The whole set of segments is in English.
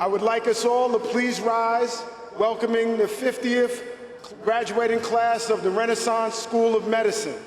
I would like us all to please rise, welcoming the 50th graduating class of the Renaissance School of Medicine.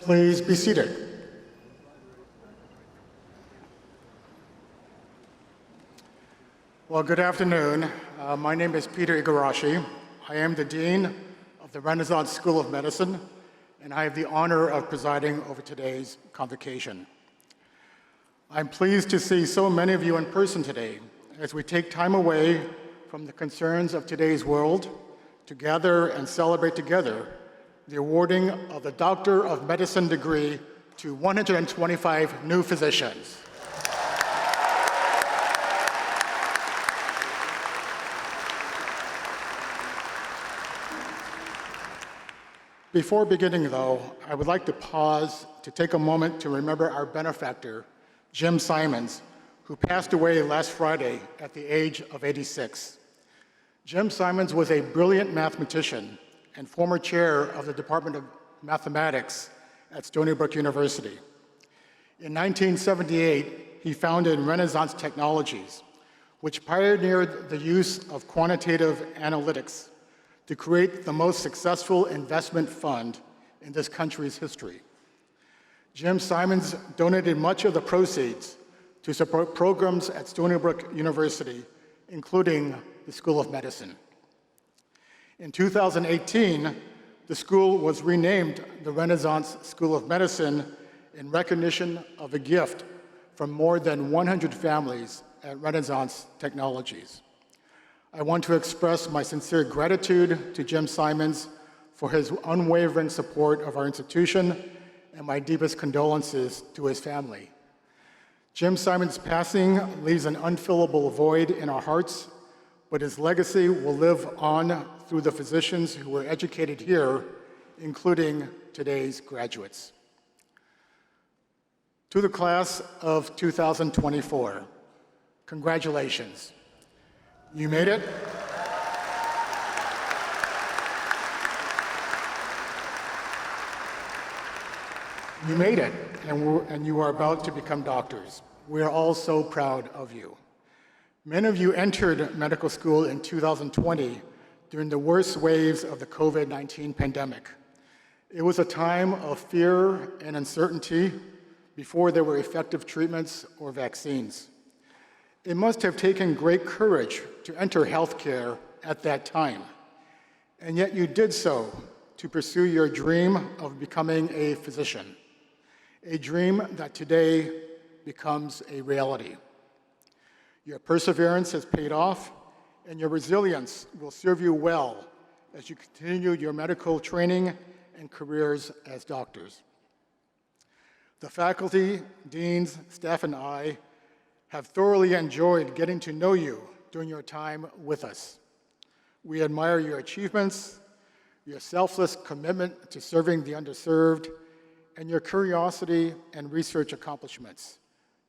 Please be seated. Well, good afternoon. My name is Peter Igarashi. I am the Dean of the Renaissance School of Medicine, and I have the honor of presiding over today's convocation. I'm pleased to see so many of you in person today as we take time away from the concerns of today's world to gather and celebrate together the awarding of the Doctor of Medicine degree to 125 new physicians. Before beginning, though, I would like to pause to take a moment to remember our benefactor, Jim Simons, who passed away last Friday at the age of 86. Jim Simons was a brilliant mathematician and former chair of the Department of Mathematics at Stony Brook University. In 1978, he founded Renaissance Technologies, which pioneered the use of quantitative analytics to create the most successful investment fund in this country's history. Jim Simons donated much of the proceeds to support programs at Stony Brook University, including the School of Medicine. In 2018, the school was renamed the Renaissance School of Medicine in recognition of a gift from more than 100 families at Renaissance Technologies. I want to express my sincere gratitude to Jim Simons for his unwavering support of our institution and my deepest condolences to his family. Jim Simons' passing leaves an unfillable void in our hearts, but his legacy will live on through the physicians who were educated here, including today's graduates. To the class of 2024, congratulations. You made it. You made it, and you are about to become doctors. We are all so proud of you. Many of you entered medical school in 2020 during the worst waves of the COVID-19 pandemic. It was a time of fear and uncertainty before there were effective treatments or vaccines. It must have taken great courage to enter healthcare at that time, and yet you did so to pursue your dream of becoming a physician, a dream that today becomes a reality. Your perseverance has paid off, and your resilience will serve you well as you continue your medical training and careers as doctors. The faculty, deans, staff, and I have thoroughly enjoyed getting to know you during your time with us. We admire your achievements, your selfless commitment to serving the underserved, and your curiosity and research accomplishments.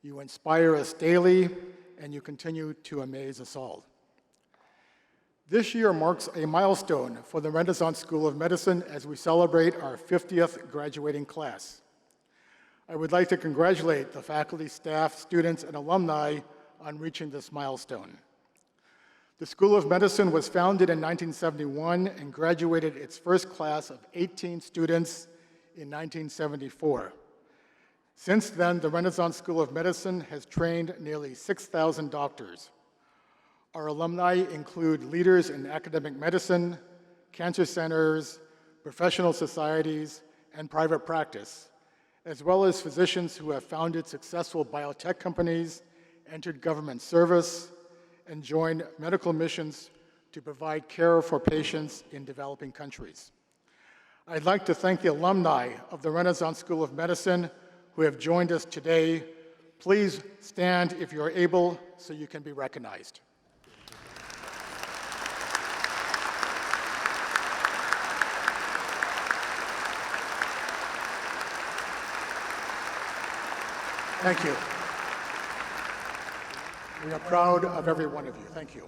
You inspire us daily, and you continue to amaze us all. This year marks a milestone for the Renaissance School of Medicine as we celebrate our 50th graduating class. I would like to congratulate the faculty, staff, students, and alumni on reaching this milestone. The School of Medicine was founded in 1971 and graduated its first class of 18 students in 1974. Since then, the Renaissance School of Medicine has trained nearly 6,000 doctors. Our alumni include leaders in academic medicine, cancer centers, professional societies, and private practice, as well as physicians who have founded successful biotech companies, entered government service, and joined medical missions to provide care for patients in developing countries. I'd like to thank the alumni of the Renaissance School of Medicine who have joined us today. Please stand if you are able so you can be recognized. Thank you. We are proud of every one of you. Thank you.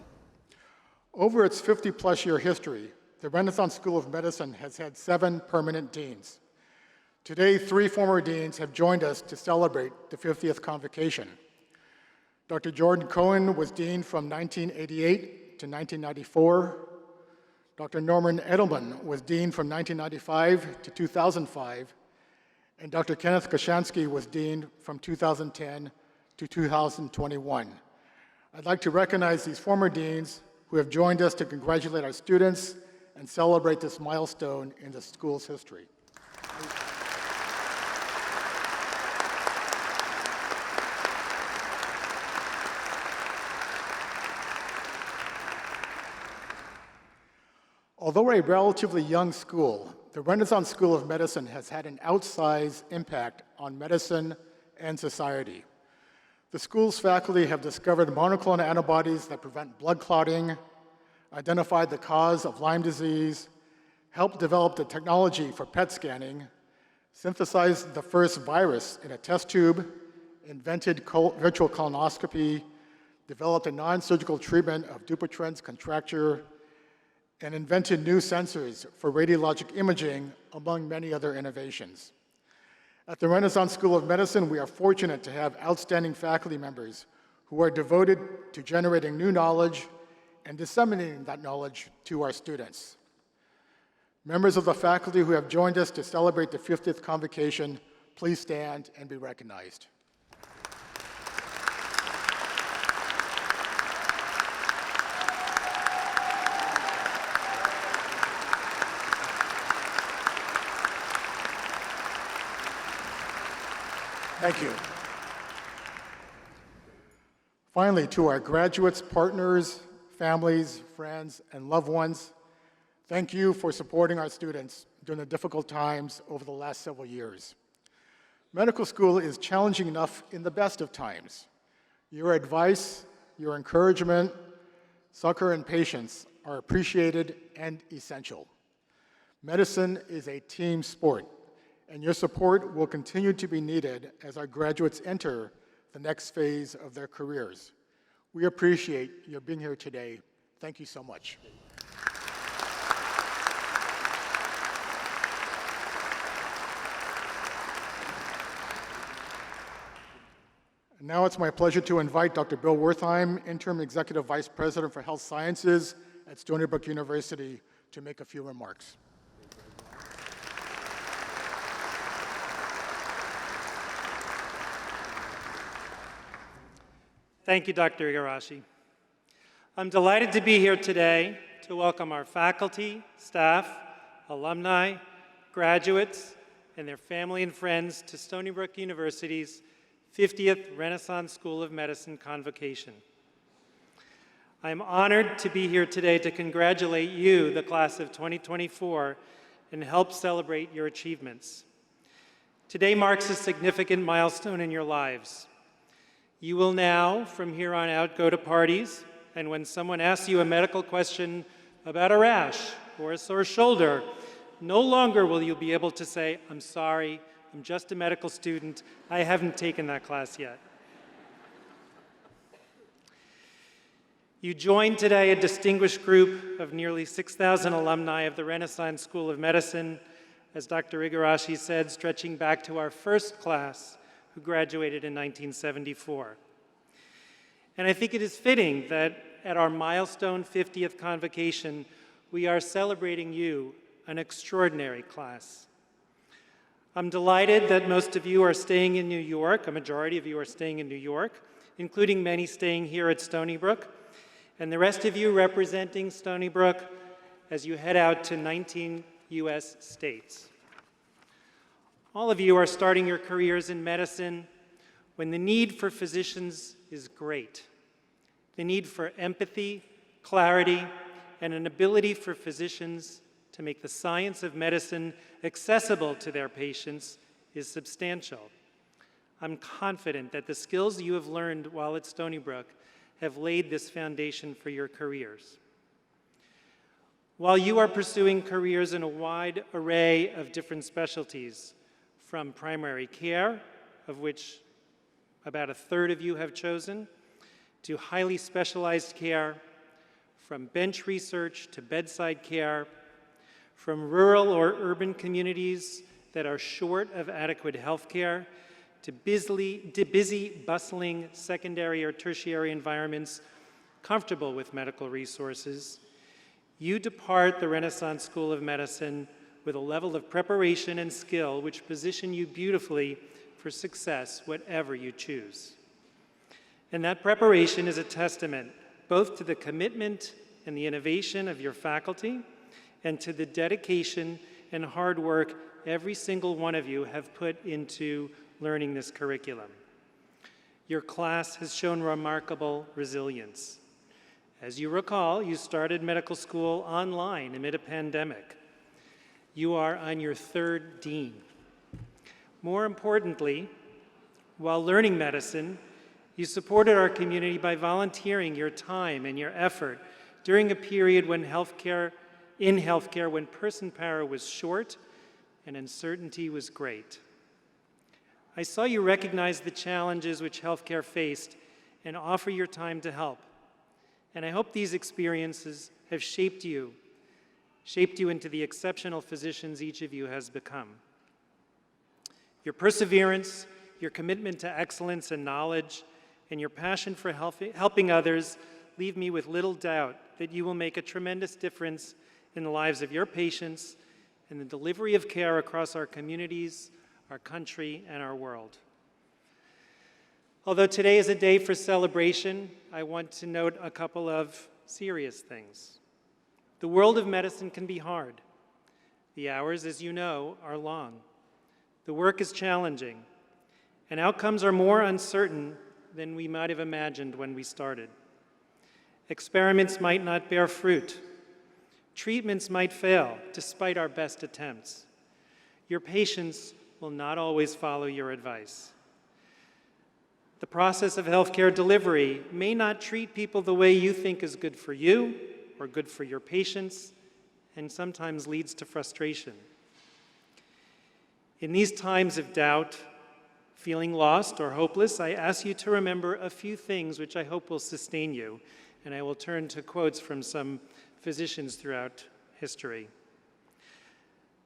Over its 50-plus year history, the Renaissance School of Medicine has had 7 permanent deans. Today, 3 former deans have joined us to celebrate the 50th Convocation. Dr. Jordan Cohen was dean from 1988 to 1994. Dr. Norman Edelman was dean from 1995 to 2005. and Dr. Kenneth Kashansky was dean from 2010 to 2021. I'd like to recognize these former deans who have joined us to congratulate our students and celebrate this milestone in the school's history. Although we're a relatively young school, the Renaissance School of Medicine has had an outsized impact on medicine and society. The school's faculty have discovered monoclonal antibodies that prevent blood clotting, identified the cause of Lyme disease, helped develop the technology for PET scanning, synthesized the first virus in a test tube, invented virtual colonoscopy, developed a non-surgical treatment of Dupuytren's contracture, and invented new sensors for radiologic imaging, among many other innovations. At the Renaissance School of Medicine, we are fortunate to have outstanding faculty members who are devoted to generating new knowledge and disseminating that knowledge to our students. Members of the faculty who have joined us to celebrate the 50th Convocation, please stand and be recognized. Thank you. Finally, to our graduates, partners, families, friends, and loved ones, thank you for supporting our students during the difficult times over the last several years. Medical school is challenging enough in the best of times. Your advice, your encouragement, succor, and patience are appreciated and essential. Medicine is a team sport, and your support will continue to be needed as our graduates enter the next phase of their careers. We appreciate your being here today. Thank you so much. And now it's my pleasure to invite Dr. Bill Wertheim, Interim Executive Vice President for Health Sciences at Stony Brook University, to make a few remarks. Thank you, Dr. Igarashi. I'm delighted to be here today to welcome our faculty, staff, alumni, graduates, and their family and friends to Stony Brook University's 50th Renaissance School of Medicine Convocation. I'm honored to be here today to congratulate you, the class of 2024, and help celebrate your achievements. Today marks a significant milestone in your lives. You will now, from here on out, go to parties, and when someone asks you a medical question about a rash or a sore shoulder, no longer will you be able to say, "I'm sorry, I'm just a medical student, I haven't taken that class yet." You joined today a distinguished group of nearly 6,000 alumni of the Renaissance School of Medicine, as Dr. Igarashi said, stretching back to our first class, who graduated in 1974. And I think it is fitting that at our milestone 50th Convocation, we are celebrating you, an extraordinary class. I'm delighted that most of you are staying in New York, a majority of you are staying in New York, including many staying here at Stony Brook, and the rest of you representing Stony Brook as you head out to 19 US states. All of you are starting your careers in medicine when the need for physicians is great. The need for empathy, clarity, and an ability for physicians to make the science of medicine accessible to their patients is substantial. I'm confident that the skills you have learned while at Stony Brook have laid this foundation for your careers. While you are pursuing careers in a wide array of different specialties, from primary care, of which about a third of you have chosen, to highly specialized care, from bench research to bedside care, from rural or urban communities that are short of adequate health care, to busy, bustling secondary or tertiary environments comfortable with medical resources, you depart the Renaissance School of Medicine with a level of preparation and skill which position you beautifully for success, whatever you choose. And that preparation is a testament both to the commitment and the innovation of your faculty and to the dedication and hard work every single one of you have put into learning this curriculum. Your class has shown remarkable resilience. As you recall, you started medical school online amid a pandemic. You are on your third dean. More importantly, while learning medicine, you supported our community by volunteering your time and your effort during a period when in healthcare when person power was short and uncertainty was great. I saw you recognize the challenges which healthcare faced and offer your time to help. And I hope these experiences have shaped you into the exceptional physicians each of you has become. Your perseverance, your commitment to excellence and knowledge, and your passion for helping others leave me with little doubt that you will make a tremendous difference in the lives of your patients and the delivery of care across our communities, our country, and our world. Although today is a day for celebration, I want to note a couple of serious things. The world of medicine can be hard. The hours, as you know, are long. The work is challenging, and outcomes are more uncertain than we might have imagined when we started. Experiments might not bear fruit. Treatments might fail, despite our best attempts. Your patients will not always follow your advice. The process of healthcare delivery may not treat people the way you think is good for you or good for your patients, and sometimes leads to frustration. In these times of doubt, feeling lost or hopeless, I ask you to remember a few things which I hope will sustain you, and I will turn to quotes from some physicians throughout history.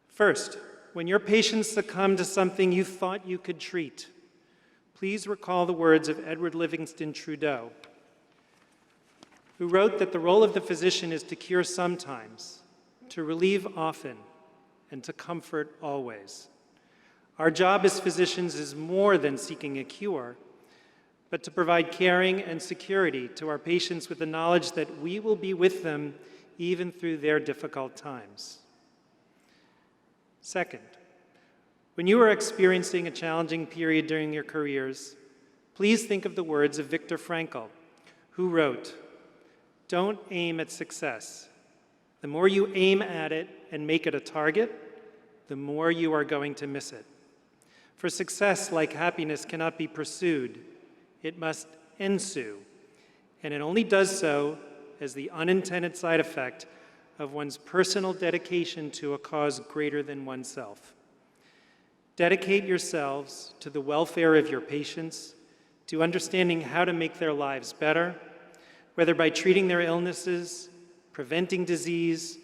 First, when your patients succumb to something you thought you could treat, please recall the words of Edward Livingston Trudeau, who wrote that the role of the physician is to cure sometimes, to relieve often, and to comfort always. Our job as physicians is more than seeking a cure, but to provide caring and security to our patients with the knowledge that we will be with them even through their difficult times. Second, when you are experiencing a challenging period during your careers, please think of the words of Viktor Frankl, who wrote, "Don't aim at success. The more you aim at it and make it a target, the more you are going to miss it. For success, like happiness, cannot be pursued. It must ensue, and it only does so as the unintended side effect of one's personal dedication to a cause greater than oneself. Dedicate yourselves to the welfare of your patients, to understanding how to make their lives better, whether by treating their illnesses, preventing disease,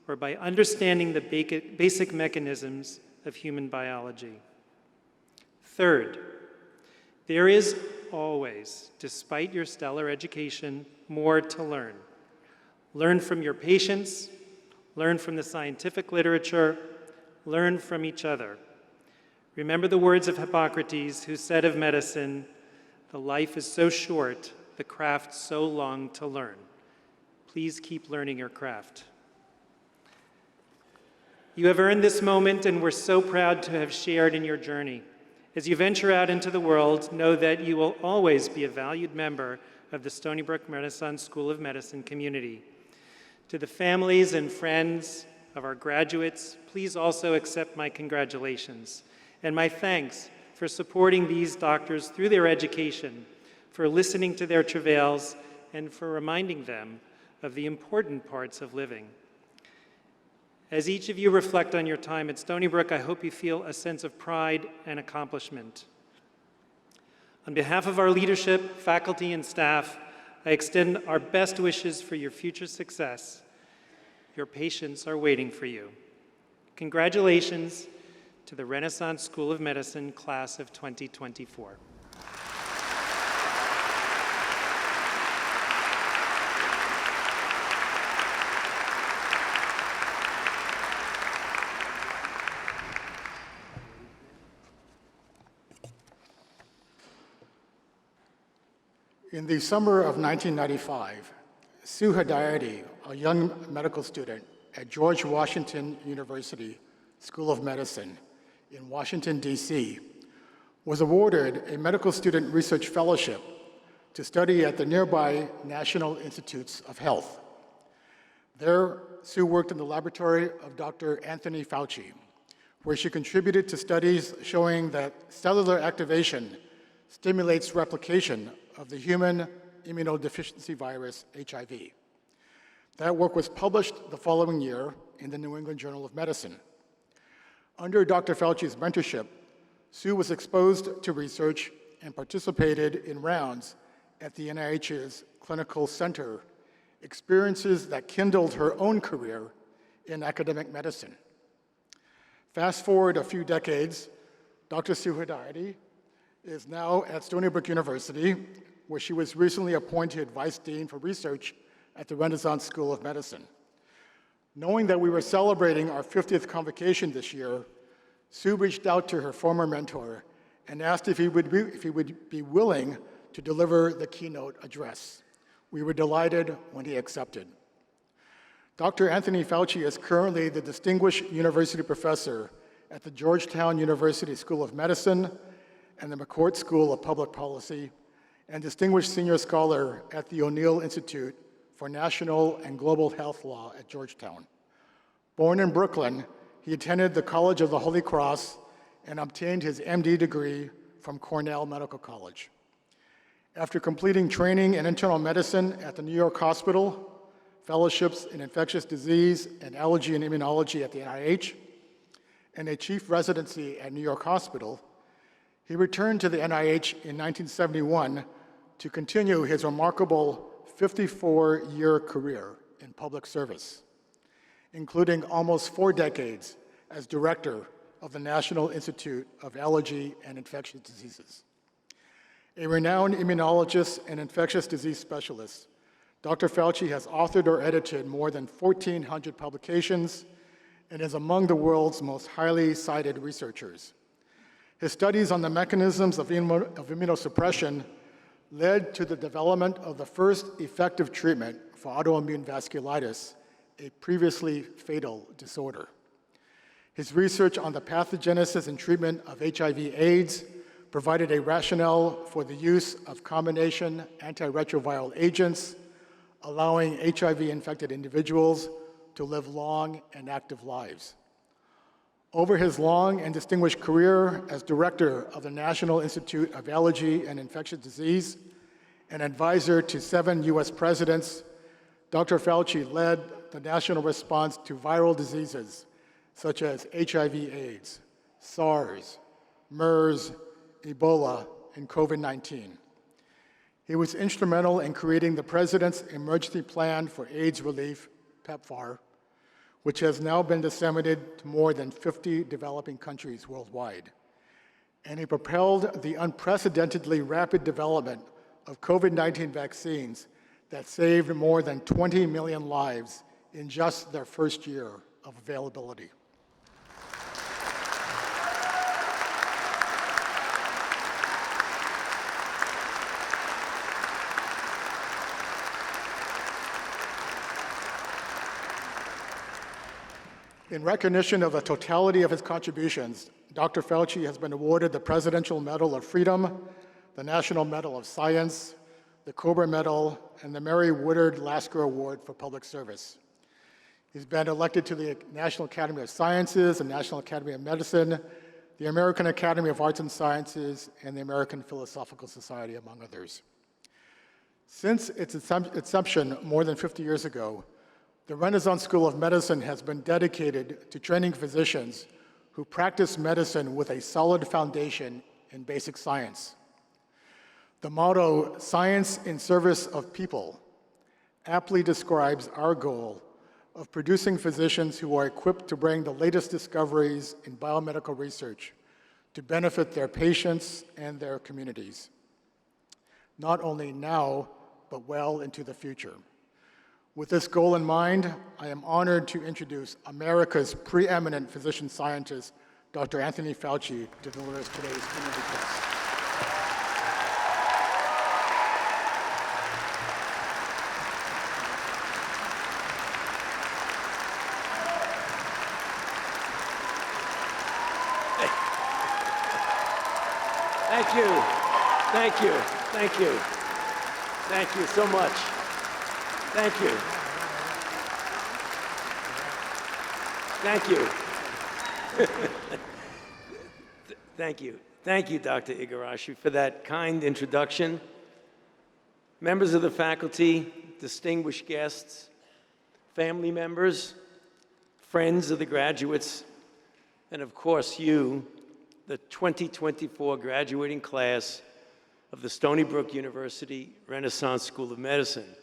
or by understanding the basic mechanisms of human biology. Third, there is always, despite your stellar education, more to learn. Learn from your patients, learn from the scientific literature, learn from each other. Remember the words of Hippocrates, who said of medicine, "The life is so short, the craft so long to learn." Please keep learning your craft. You have earned this moment, and we're so proud to have shared in your journey. As you venture out into the world, know that you will always be a valued member of the Stony Brook Renaissance School of Medicine community. To the families and friends of our graduates, please also accept my congratulations and my thanks for supporting these doctors through their education, for listening to their travails, and for reminding them of the important parts of living. As each of you reflect on your time at Stony Brook, I hope you feel a sense of pride and accomplishment. On behalf of our leadership, faculty, and staff, I extend our best wishes for your future success. Your patients are waiting for you. Congratulations to the Renaissance School of Medicine class of 2024. In the summer of 1995, Sue Hedayati, a young medical student at George Washington University School of Medicine in Washington, D.C., was awarded a medical student research fellowship to study at the nearby National Institutes of Health. There, Sue worked in the laboratory of Dr. Anthony Fauci, where she contributed to studies showing that cellular activation stimulates replication of the human immunodeficiency virus, HIV. That work was published the following year in the New England Journal of Medicine. Under Dr. Fauci's mentorship, Sue was exposed to research and participated in rounds at the NIH's Clinical Center, experiences that kindled her own career in academic medicine. Fast forward a few decades, Dr. Sue Hedayati is now at Stony Brook University, where she was recently appointed Vice Dean for Research at the Renaissance School of Medicine. Knowing that we were celebrating our 50th Convocation this year, Sue reached out to her former mentor and asked if he would be willing to deliver the keynote address. We were delighted when he accepted. Dr. Anthony Fauci is currently the Distinguished University Professor at the Georgetown University School of Medicine and the McCourt School of Public Policy, and Distinguished Senior Scholar at the O'Neill Institute for National and Global Health Law at Georgetown. Born in Brooklyn, he attended the College of the Holy Cross and obtained his MD degree from Cornell Medical College. After completing training in internal medicine at the New York Hospital, fellowships in infectious disease and allergy and immunology at the NIH, and a chief residency at New York Hospital, he returned to the NIH in 1971 to continue his remarkable 54-year career in public service, including almost 4 decades as director of the National Institute of Allergy and Infectious Diseases. A renowned immunologist and infectious disease specialist, Dr. Fauci has authored or edited more than 1,400 publications and is among the world's most highly cited researchers. His studies on the mechanisms of immunosuppression led to the development of the first effective treatment for autoimmune vasculitis, a previously fatal disorder. His research on the pathogenesis and treatment of HIV/AIDS provided a rationale for the use of combination antiretroviral agents, allowing HIV-infected individuals to live long and active lives. Over his long and distinguished career as director of the National Institute of Allergy and Infectious Disease and advisor to 7 US presidents, Dr. Fauci led the national response to viral diseases such as HIV/AIDS, SARS, MERS, Ebola, and COVID-19. He was instrumental in creating the President's Emergency Plan for AIDS Relief, PEPFAR, which has now been disseminated to more than 50 developing countries worldwide. And he propelled the unprecedentedly rapid development of COVID-19 vaccines that saved more than 20 million lives in just their first year of availability. In recognition of the totality of his contributions, Dr. Fauci has been awarded the Presidential Medal of Freedom, the National Medal of Science, the Cobra Medal, and the Mary Woodard Lasker Award for Public Service. He's been elected to the National Academy of Sciences, the National Academy of Medicine, the American Academy of Arts and Sciences, and the American Philosophical Society, among others. Since its inception more than 50 years ago, the Renaissance School of Medicine has been dedicated to training physicians who practice medicine with a solid foundation in basic science. The motto, "Science in Service of People," aptly describes our goal of producing physicians who are equipped to bring the latest discoveries in biomedical research to benefit their patients and their communities, not only now, but well into the future. With this goal in mind, I am honored to introduce America's preeminent physician scientist, Dr. Anthony Fauci, to deliver us today's keynote address. you. Thank you. Thank you. Thank you so much. Thank you. Thank you. Thank you. Thank you, Dr. Igarashi, for that kind introduction. Members of the faculty, distinguished guests, family members, friends of the graduates, and of course you, the 2024 graduating class of the Stony Brook University Renaissance School of Medicine.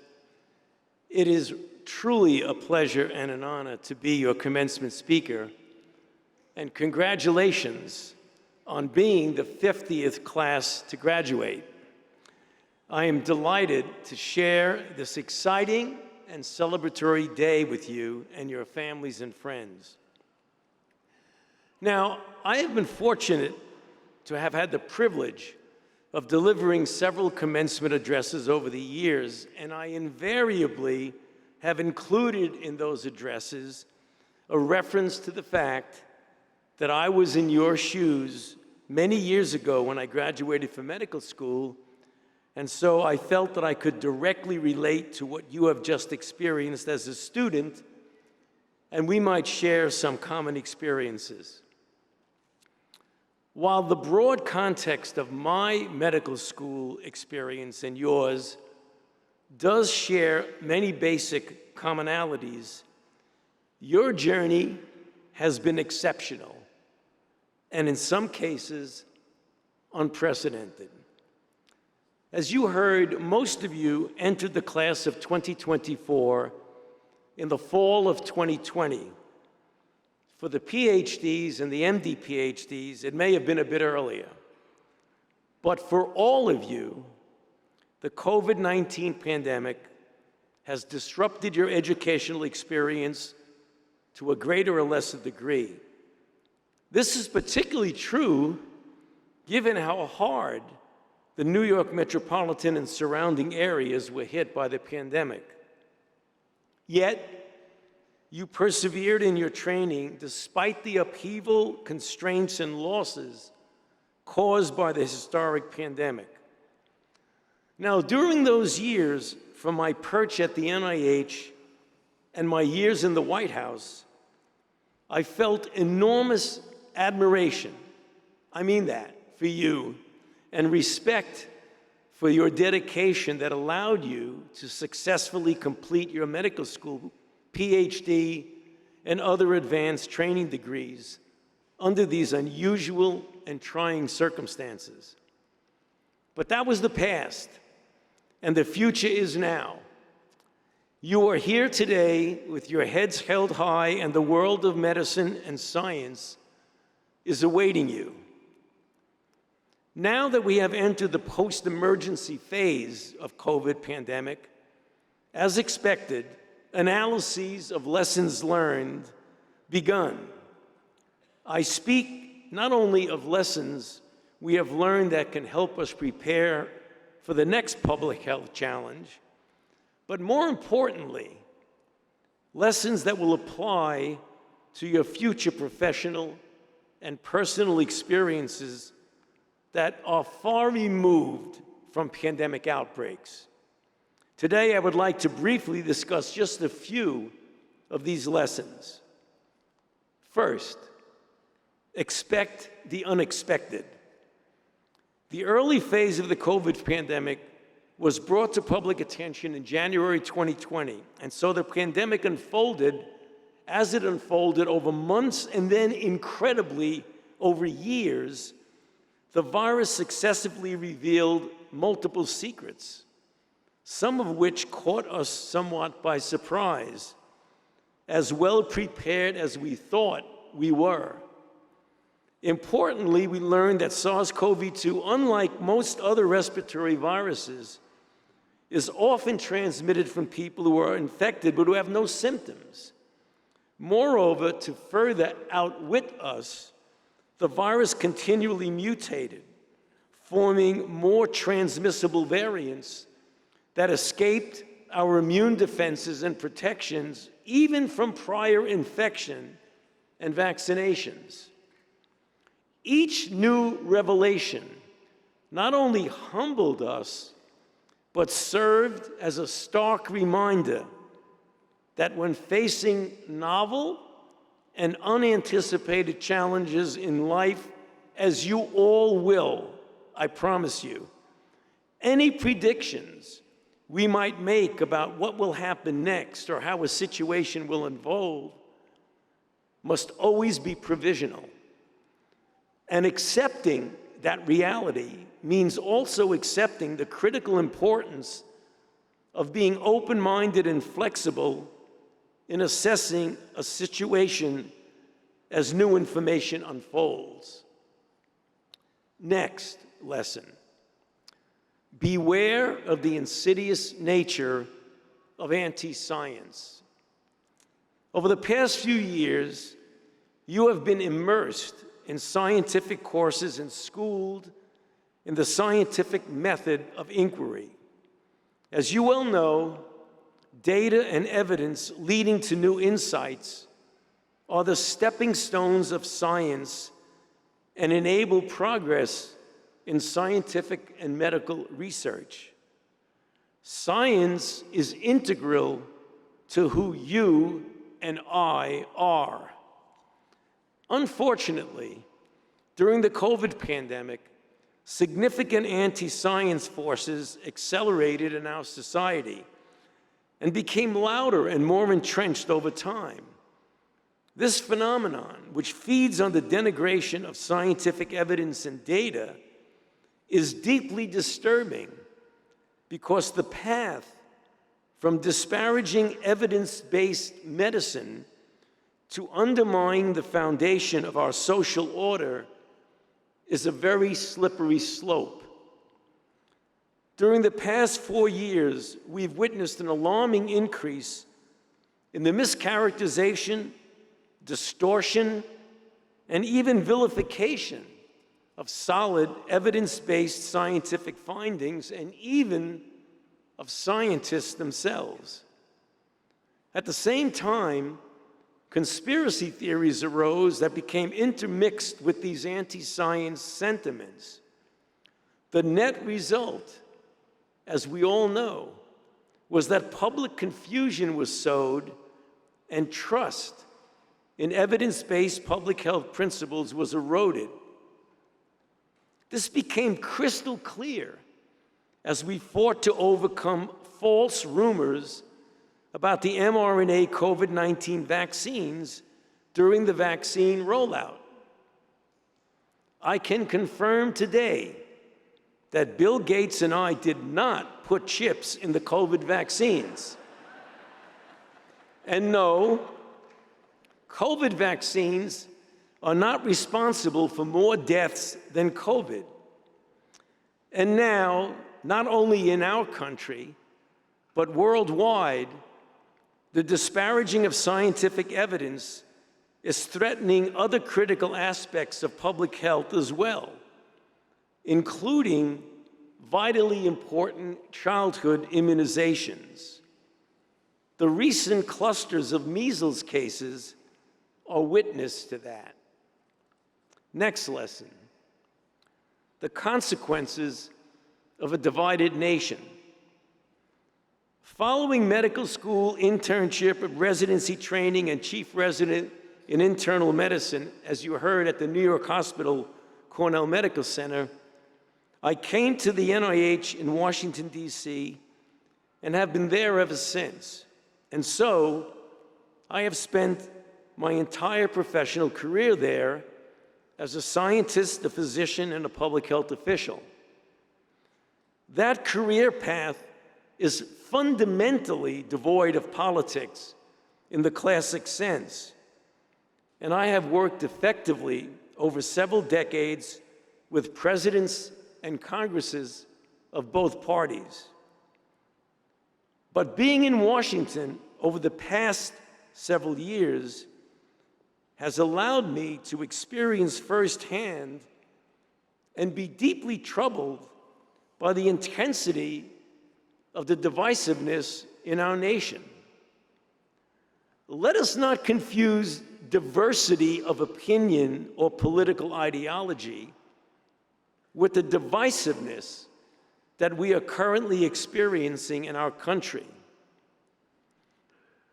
It is truly a pleasure and an honor to be your commencement speaker, and congratulations on being the 50th class to graduate. I am delighted to share this exciting and celebratory day with you and your families and friends. Now, I have been fortunate to have had the privilege of delivering several commencement addresses over the years, and I invariably have included in those addresses a reference to the fact that I was in your shoes many years ago when I graduated from medical school, and so I felt that I could directly relate to what you have just experienced as a student, and we might share some common experiences. While the broad context of my medical school experience and yours does share many basic commonalities, your journey has been exceptional, and in some cases, unprecedented. As you heard, most of you entered the class of 2024 in the fall of 2020. For the PhDs and the MD PhDs, it may have been a bit earlier. But for all of you, the COVID-19 pandemic has disrupted your educational experience to a greater or lesser degree. This is particularly true given how hard the New York metropolitan and surrounding areas were hit by the pandemic. Yet, you persevered in your training despite the upheaval, constraints, and losses caused by the historic pandemic. Now, during those years, from my perch at the NIH and my years in the White House, I felt enormous admiration, I mean that, for you, and respect for your dedication that allowed you to successfully complete your medical school, PhD, and other advanced training degrees under these unusual and trying circumstances. But that was the past, and the future is now. You are here today with your heads held high, and the world of medicine and science is awaiting you. Now that we have entered the post-emergency phase of COVID pandemic, as expected, analyses of lessons learned begun. I speak not only of lessons we have learned that can help us prepare for the next public health challenge, but more importantly, lessons that will apply to your future professional and personal experiences that are far removed from pandemic outbreaks. Today, I would like to briefly discuss just a few of these lessons. First, expect the unexpected. The early phase of the COVID pandemic was brought to public attention in January 2020, and so the pandemic unfolded as it unfolded over months and then incredibly over years. The virus successively revealed multiple secrets, some of which caught us somewhat by surprise, as well prepared as we thought we were. Importantly, we learned that SARS-CoV-2, unlike most other respiratory viruses, is often transmitted from people who are infected but who have no symptoms. Moreover, to further outwit us, the virus continually mutated, forming more transmissible variants that escaped our immune defenses and protections, even from prior infection and vaccinations. Each new revelation not only humbled us, but served as a stark reminder that when facing novel and unanticipated challenges in life, as you all will, I promise you, any predictions we might make about what will happen next or how a situation will unfold must always be provisional. And accepting that reality means also accepting the critical importance of being open-minded and flexible in assessing a situation as new information unfolds. Next lesson. Beware of the insidious nature of anti-science. Over the past few years, you have been immersed in scientific courses and schooled in the scientific method of inquiry. As you well know, data and evidence leading to new insights are the stepping stones of science and enable progress in scientific and medical research. Science is integral to who you and I are. Unfortunately, during the COVID pandemic, significant anti-science forces accelerated in our society and became louder and more entrenched over time. This phenomenon, which feeds on the denigration of scientific evidence and data, is deeply disturbing because the path from disparaging evidence-based medicine to undermining the foundation of our social order is a very slippery slope. During the past 4 years, we've witnessed an alarming increase in the mischaracterization, distortion, and even vilification of solid, evidence-based scientific findings, and even of scientists themselves. At the same time, conspiracy theories arose that became intermixed with these anti-science sentiments. The net result, as we all know, was that public confusion was sowed and trust in evidence-based public health principles was eroded. This became crystal clear as we fought to overcome false rumors about the mRNA COVID-19 vaccines during the vaccine rollout. I can confirm today that Bill Gates and I did not put chips in the COVID vaccines. And no, COVID vaccines are not responsible for more deaths than COVID. And now, not only in our country, but worldwide, the disparaging of scientific evidence is threatening other critical aspects of public health as well, including vitally important childhood immunizations. The recent clusters of measles cases are witness to that. Next lesson. The consequences of a divided nation. Following medical school, internship, residency training, and chief resident in internal medicine, as you heard at the New York Hospital Cornell Medical Center, I came to the NIH in Washington, D.C., and have been there ever since. And so, I have spent my entire professional career there as a scientist, a physician, and a public health official. That career path is fundamentally devoid of politics in the classic sense, and I have worked effectively over several decades with presidents and Congresses of both parties. But being in Washington over the past several years has allowed me to experience firsthand and be deeply troubled by the intensity of the divisiveness in our nation. Let us not confuse diversity of opinion or political ideology with the divisiveness that we are currently experiencing in our country.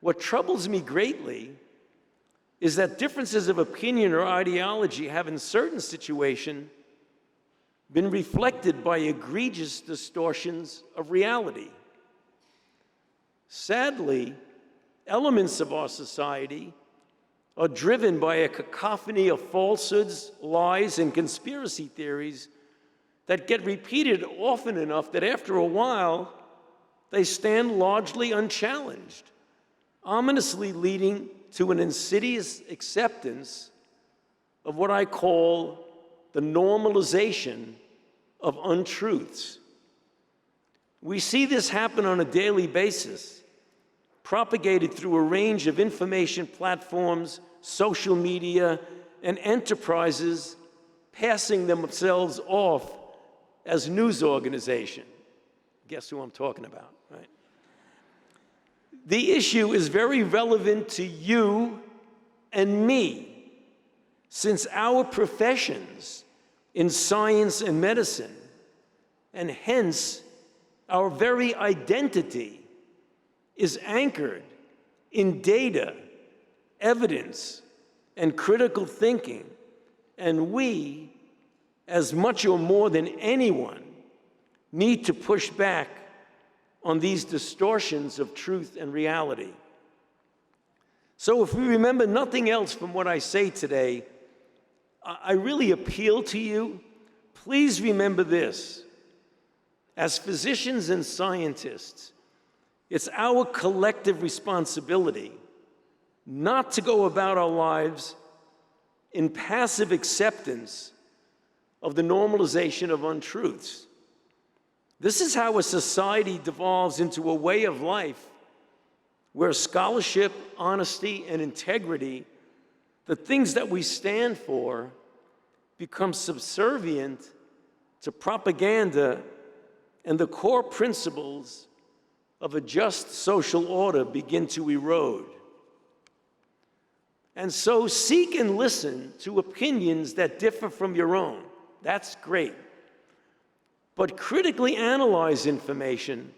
What troubles me greatly is that differences of opinion or ideology have in certain situations been reflected by egregious distortions of reality. Sadly, elements of our society are driven by a cacophony of falsehoods, lies, and conspiracy theories that get repeated often enough that after a while, they stand largely unchallenged, ominously leading to an insidious acceptance of what I call the normalization of untruths. We see this happen on a daily basis, propagated through a range of information platforms, social media, and enterprises passing themselves off as news organizations. Guess who I'm talking about, right? The issue is very relevant to you and me, since our professions in science and medicine, and hence our very identity, is anchored in data, evidence, and critical thinking, and we, as much or more than anyone, need to push back on these distortions of truth and reality. So if we remember nothing else from what I say today, I really appeal to you, please remember this. As physicians and scientists, it's our collective responsibility not to go about our lives in passive acceptance of the normalization of untruths. This is how a society devolves into a way of life where scholarship, honesty, and integrity, the things that we stand for, become subservient to propaganda, and the core principles of a just social order begin to erode. And so seek and listen to opinions that differ from your own. That's great. But critically analyze information,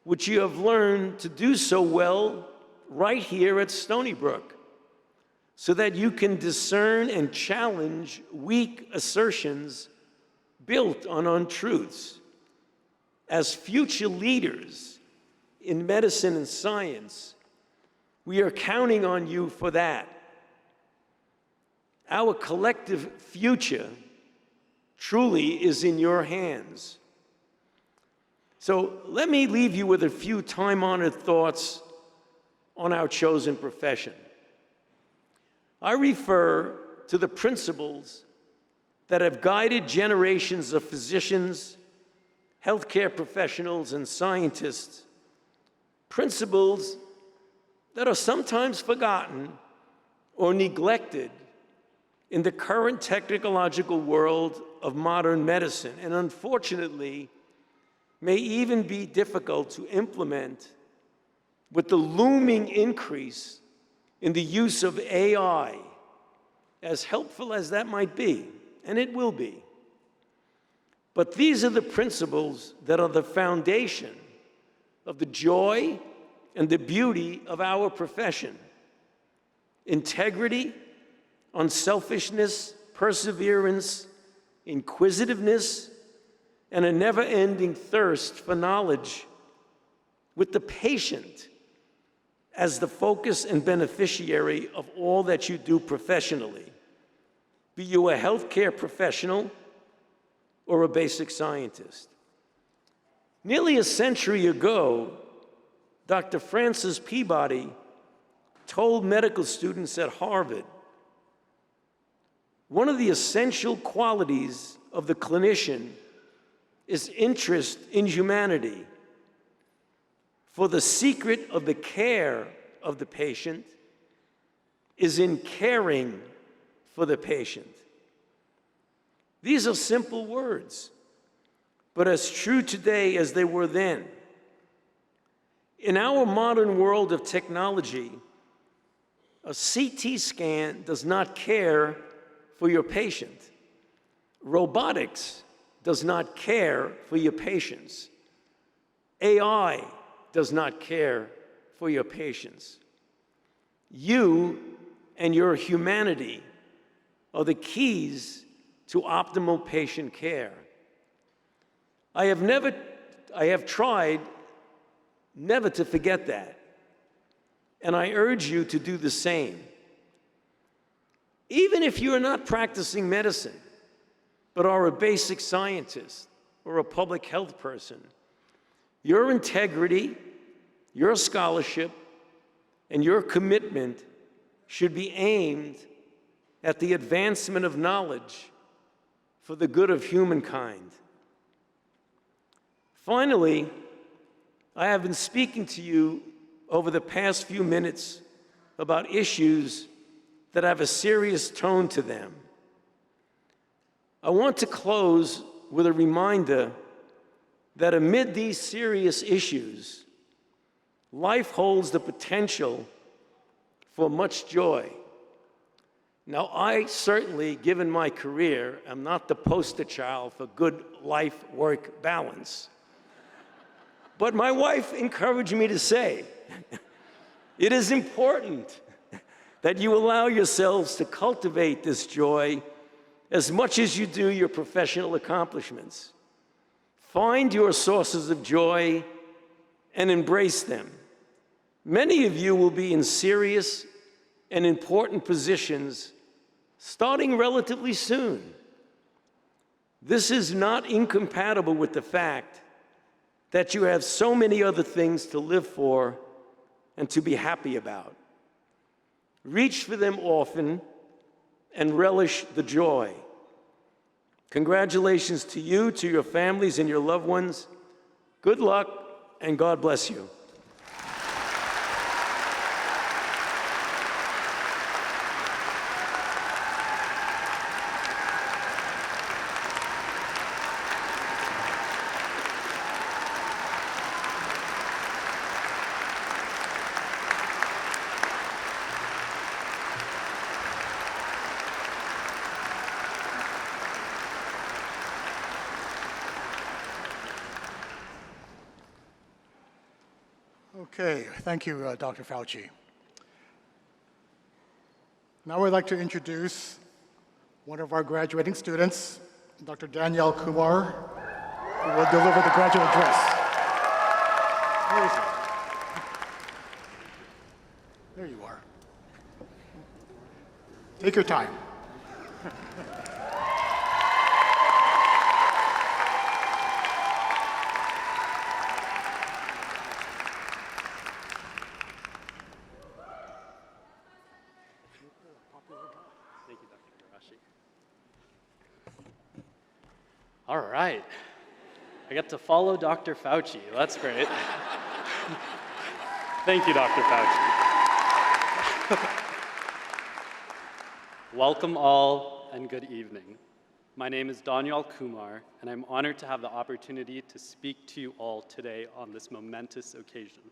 which you have learned to do so well right here at Stony Brook, so that you can discern and challenge weak assertions built on untruths. As future leaders in medicine and science, we are counting on you for that. Our collective future truly is in your hands. So let me leave you with a few time-honored thoughts on our chosen profession. I refer to the principles that have guided generations of physicians, healthcare professionals, and scientists, principles that are sometimes forgotten or neglected in the current technological world of modern medicine, and unfortunately, may even be difficult to implement with the looming increase in the use of AI, as helpful as that might be, and it will be. But these are the principles that are the foundation of the joy and the beauty of our profession: integrity, unselfishness, perseverance, inquisitiveness, and a never-ending thirst for knowledge, with the patient as the focus and beneficiary of all that you do professionally, be you a healthcare professional or a basic scientist. Nearly a century ago, Dr. Francis Peabody told medical students at Harvard, one of the essential qualities of the clinician is interest in humanity. For the secret of the care of the patient is in caring for the patient. These are simple words, but as true today as they were then. In our modern world of technology, a CT scan does not care for your patient. Robotics does not care for your patients. AI does not care for your patients. You and your humanity are the keys to optimal patient care. I have tried never to forget that, and I urge you to do the same. Even if you are not practicing medicine, but are a basic scientist or a public health person, your integrity, your scholarship, and your commitment should be aimed at the advancement of knowledge for the good of humankind. Finally, I have been speaking to you over the past few minutes about issues that have a serious tone to them. I want to close with a reminder that amid these serious issues, life holds the potential for much joy. Now, I certainly, given my career, am not the poster child for good life-work balance. But my wife encouraged me to say, it is important that you allow yourselves to cultivate this joy as much as you do your professional accomplishments. Find your sources of joy and embrace them. Many of you will be in serious and important positions starting relatively soon. This is not incompatible with the fact that you have so many other things to live for and to be happy about. Reach for them often and relish the joy. Congratulations to you, to your families and your loved ones. Good luck and God bless you. Okay, thank you, Dr. Fauci. Now I'd like to introduce one of our graduating students, Dr. Danielle Kumar, who will deliver the graduate address. Where is it? There you are. Take your time. All right. I get to follow Dr. Fauci. That's great. Thank you, Dr. Fauci. Welcome all and good evening. My name is Danielle Kumar, and I'm honored to have the opportunity to speak to you all today on this momentous occasion.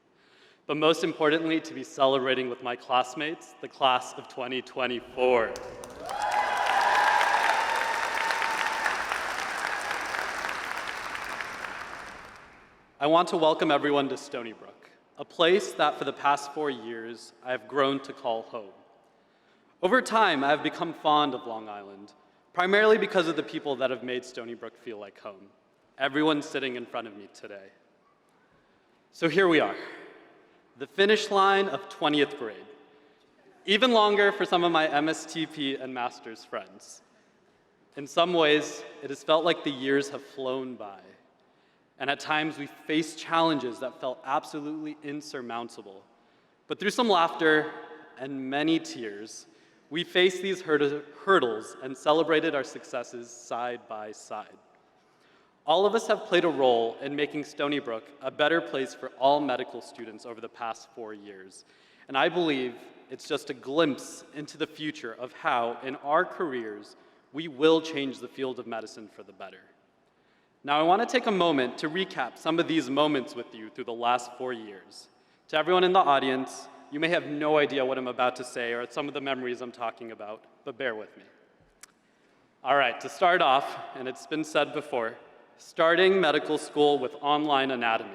But most importantly, to be celebrating with my classmates, the class of 2024. I want to welcome everyone to Stony Brook, a place that for the past 4 years I have grown to call home. Over time, I have become fond of Long Island, primarily because of the people that have made Stony Brook feel like home. Everyone sitting in front of me today. So here we are, the finish line of 20th grade. Even longer for some of my MSTP and master's friends. In some ways, it has felt like the years have flown by. And at times, we faced challenges that felt absolutely insurmountable. But through some laughter and many tears, we faced these hurdles and celebrated our successes side by side. All of us have played a role in making Stony Brook a better place for all medical students over the past 4 years. And I believe it's just a glimpse into the future of how, in our careers, we will change the field of medicine for the better. Now, I want to take a moment to recap some of these moments with you through the last 4 years. To everyone in the audience, you may have no idea what I'm about to say or some of the memories I'm talking about, but bear with me. All right, to start off, and it's been said before, starting medical school with online anatomy.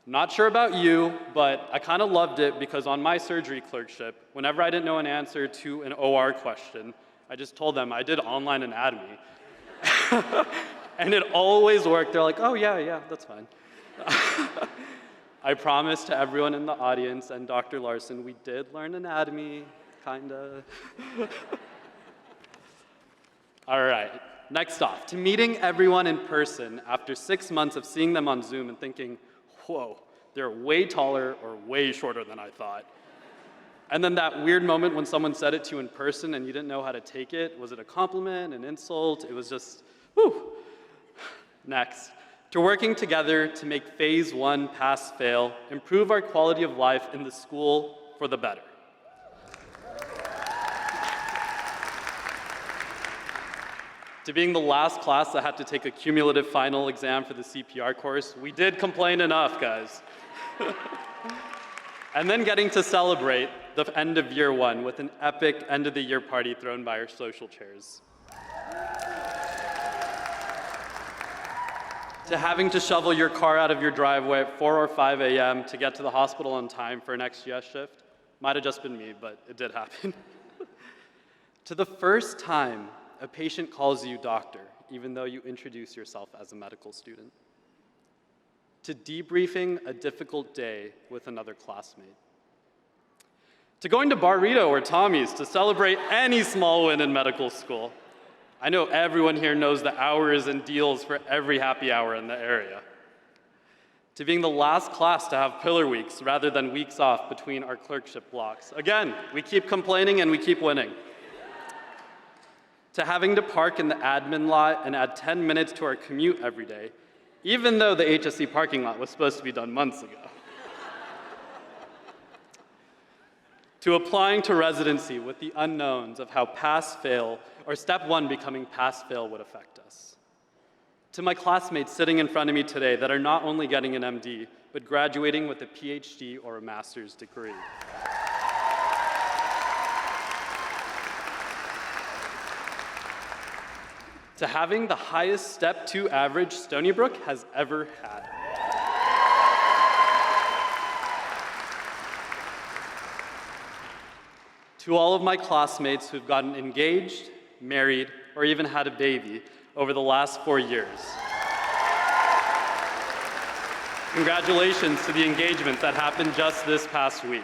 Not sure about you, but I kind of loved it because on my surgery clerkship, whenever I didn't know an answer to an OR question, I just told them I did online anatomy. And it always worked. They're like, oh yeah, that's fine. I promise to everyone in the audience and Dr. Larson, we did learn anatomy, kinda. All right, next off, to meeting everyone in person after 6 months of seeing them on Zoom and thinking, whoa, they're way taller or way shorter than I thought. And then that weird moment when someone said it to you in person and you didn't know how to take it. Was it a compliment, an insult? It was just, whew. Next, to working together to make phase 1 pass-fail, improve our quality of life in the school for the better. To being the last class that had to take a cumulative final exam for the CPR course, we did complain enough, guys. And then getting to celebrate the end of year 1 with an epic end-of-the-year party thrown by our social chairs. To having to shovel your car out of your driveway at 4 or 5 a.m. to get to the hospital on time for an XGS shift. Might have just been me, but it did happen. To the first time a patient calls you doctor, even though you introduce yourself as a medical student. To debriefing a difficult day with another classmate. To going to Barrito or Tommy's to celebrate any small win in medical school. I know everyone here knows the hours and deals for every happy hour in the area. To being the last class to have pillar weeks rather than weeks off between our clerkship blocks. Again, we keep complaining and we keep winning. To having to park in the admin lot and add 10 minutes to our commute every day, even though the HSC parking lot was supposed to be done months ago. To applying to residency with the unknowns of how pass-fail, or step 1 becoming pass-fail would affect us. To my classmates sitting in front of me today that are not only getting an MD, but graduating with a PhD or a master's degree. To having the highest step 2 average Stony Brook has ever had. To all of my classmates who've gotten engaged, married, or even had a baby over the last 4 years. Congratulations to the engagement that happened just this past week.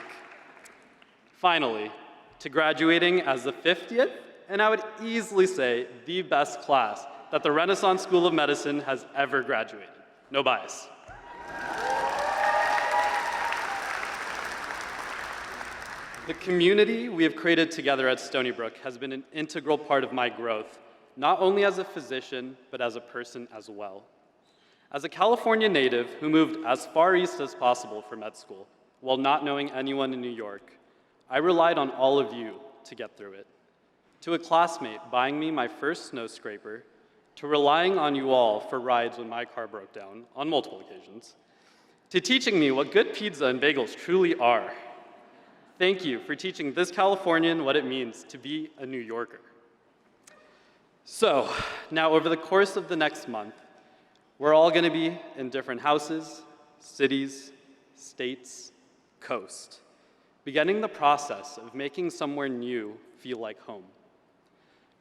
Finally, to graduating as the 50th, and I would easily say the best class that the Renaissance School of Medicine has ever graduated. No bias. The community we have created together at Stony Brook has been an integral part of my growth, not only as a physician, but as a person as well. As a California native who moved as far east as possible for med school, while not knowing anyone in New York, I relied on all of you to get through it. To a classmate buying me my first snow scraper, to relying on you all for rides when my car broke down on multiple occasions, to teaching me what good pizza and bagels truly are. Thank you for teaching this Californian what it means to be a New Yorker. So, now over the course of the next month, we're all going to be in different houses, cities, states, coast, beginning the process of making somewhere new feel like home.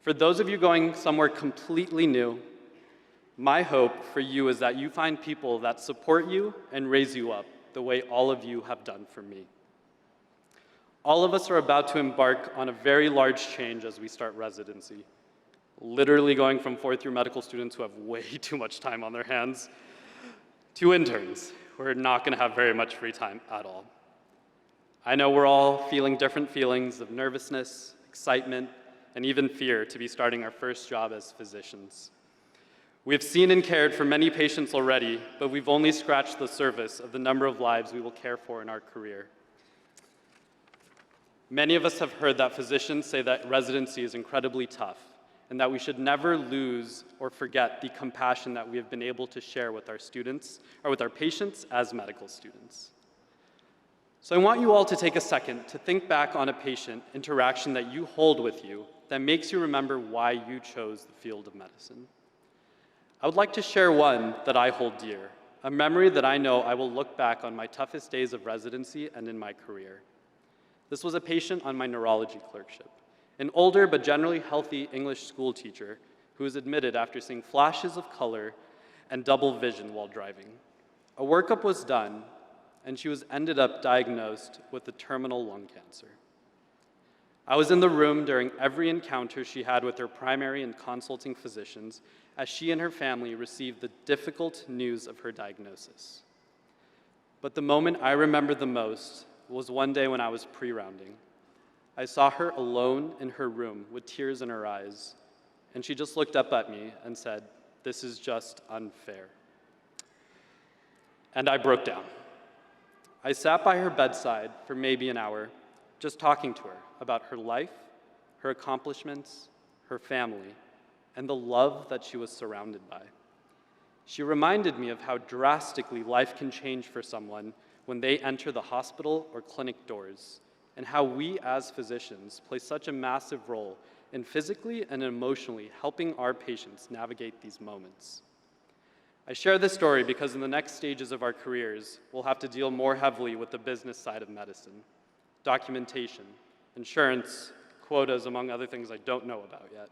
For those of you going somewhere completely new, my hope for you is that you find people that support you and raise you up the way all of you have done for me. All of us are about to embark on a very large change as we start residency, literally going from 4th year medical students who have way too much time on their hands to interns who are not going to have very much free time at all. I know we're all feeling different feelings of nervousness, excitement, and even fear to be starting our first job as physicians. We've seen and cared for many patients already, but we've only scratched the surface of the number of lives we will care for in our career. Many of us have heard that physicians say that residency is incredibly tough, and that we should never lose or forget the compassion that we have been able to share with our students, or with our patients as medical students. So I want you all to take a second to think back on a patient interaction that you hold with you that makes you remember why you chose the field of medicine. I would like to share one that I hold dear, a memory that I know I will look back on my toughest days of residency and in my career. This was a patient on my neurology clerkship, an older but generally healthy English school teacher who was admitted after seeing flashes of color and double vision while driving. A workup was done, and she was ended up diagnosed with a terminal lung cancer. I was in the room during every encounter she had with her primary and consulting physicians as she and her family received the difficult news of her diagnosis. But the moment I remember the most was one day when I was pre-rounding. I saw her alone in her room with tears in her eyes, and she just looked up at me and said, "This is just unfair." And I broke down. I sat by her bedside for maybe an hour, just talking to her about her life, her accomplishments, her family, and the love that she was surrounded by. She reminded me of how drastically life can change for someone when they enter the hospital or clinic doors, and how we as physicians play such a massive role in physically and emotionally helping our patients navigate these moments. I share this story because in the next stages of our careers, we'll have to deal more heavily with the business side of medicine, documentation, insurance, quotas, among other things I don't know about yet.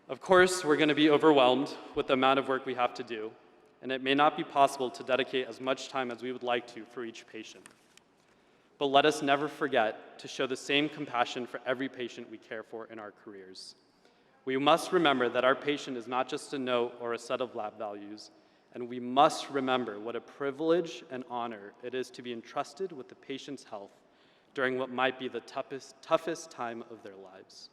Of course, we're going to be overwhelmed with the amount of work we have to do, and it may not be possible to dedicate as much time as we would like to for each patient. But let us never forget to show the same compassion for every patient we care for in our careers. We must remember that our patient is not just a note or a set of lab values, and we must remember what a privilege and honor it is to be entrusted with the patient's health during what might be the toughest time of their lives.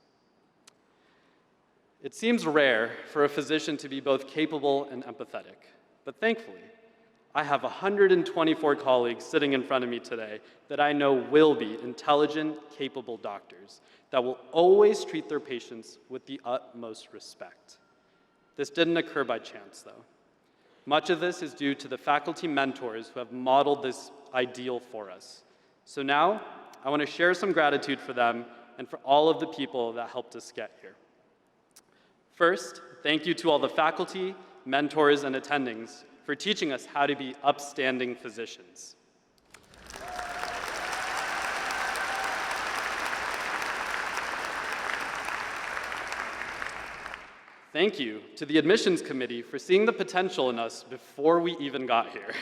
It seems rare for a physician to be both capable and empathetic, but thankfully, I have 124 colleagues sitting in front of me today that I know will be intelligent, capable doctors that will always treat their patients with the utmost respect. This didn't occur by chance, though. Much of this is due to the faculty mentors who have modeled this ideal for us. So now, I want to share some gratitude for them and for all of the people that helped us get here. First, thank you to all the faculty, mentors, and attendings for teaching us how to be upstanding physicians. Thank you to the admissions committee for seeing the potential in us before we even got here.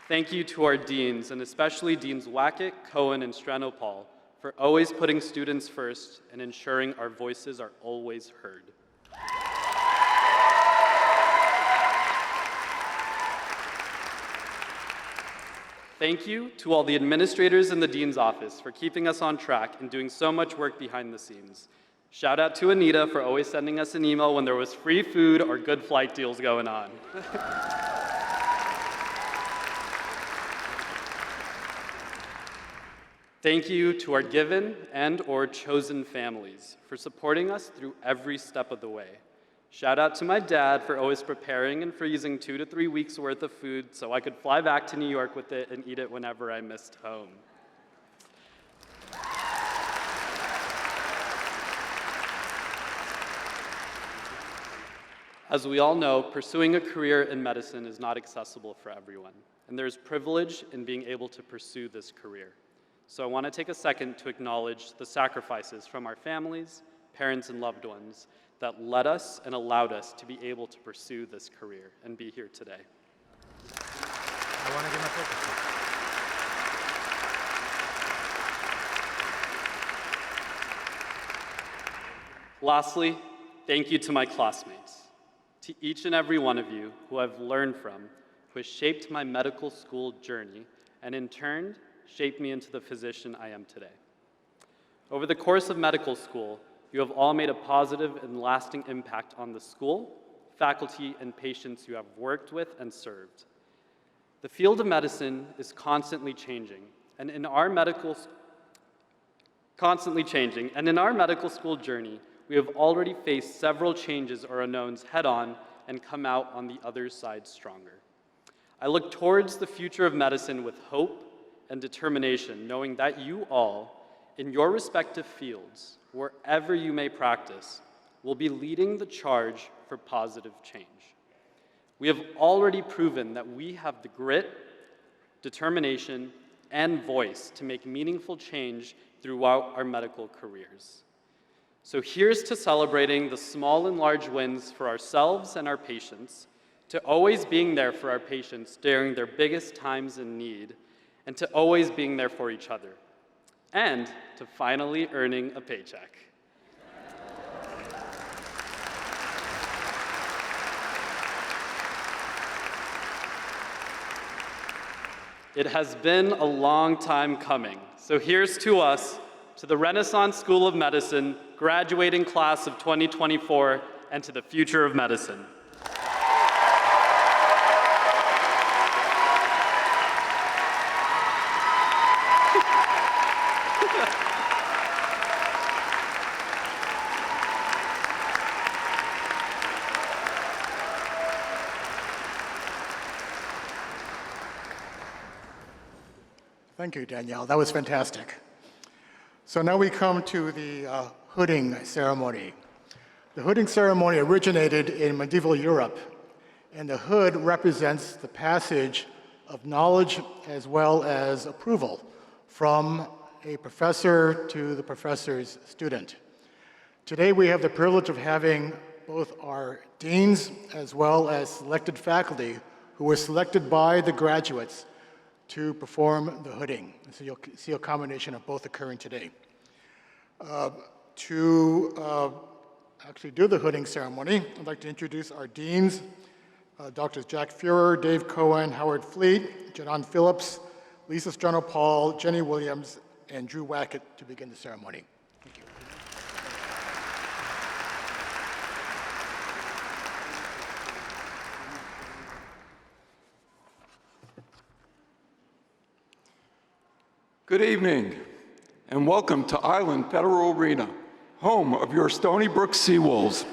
Thank you to our deans, and especially Deans Wackett, Cohen, and Stranopal, for always putting students first and ensuring our voices are always heard. Thank you to all the administrators in the Dean's office for keeping us on track and doing so much work behind the scenes. Shout out to Anita for always sending us an email when there was free food or good flight deals going on. Thank you to our given and/or chosen families for supporting us through every step of the way. Shout out to my dad for always preparing and freezing 2 to 3 weeks worth of food so I could fly back to New York with it and eat it whenever I missed home. As we all know, pursuing a career in medicine is not accessible for everyone, and there's privilege in being able to pursue this career. So I want to take a second to acknowledge the sacrifices from our families, parents, and loved ones that led us and allowed us to be able to pursue this career and be here today. I want to give my focus. Lastly, thank you to my classmates, to each and every one of you who I've learned from, who has shaped my medical school journey, and in turn, shaped me into the physician I am today. Over the course of medical school, you have all made a positive and lasting impact on the school, faculty, and patients you have worked with and served. The field of medicine is constantly changing, and in our medical school journey, we have already faced several changes or unknowns head-on and come out on the other side stronger. I look towards the future of medicine with hope and determination, knowing that you all, in your respective fields, wherever you may practice, will be leading the charge for positive change. We have already proven that we have the grit, determination, and voice to make meaningful change throughout our medical careers. So here's to celebrating the small and large wins for ourselves and our patients, to always being there for our patients during their biggest times in need, and to always being there for each other, and to finally earning a paycheck. It has been a long time coming, so here's to us, to the Renaissance School of Medicine, graduating class of 2024, and to the future of medicine. Thank you, Danielle. That was fantastic. So now we come to the hooding ceremony. The hooding ceremony originated in medieval Europe, and the hood represents the passage of knowledge as well as approval from a professor to the professor's student. Today we have the privilege of having both our deans as well as selected faculty who were selected by the graduates to perform the hooding. So you'll see a combination of both occurring today. To actually do the hooding ceremony, I'd like to introduce our deans, Drs. Jack Fuhrer, Dave Cohen, Howard Fleet, Jadon Phillips, Lisa Strano-Paul, Jenny Williams, and Drew Wackett to begin the ceremony. Thank you. Good evening, and welcome to Island Federal Arena, home of your Stony Brook Seawolves.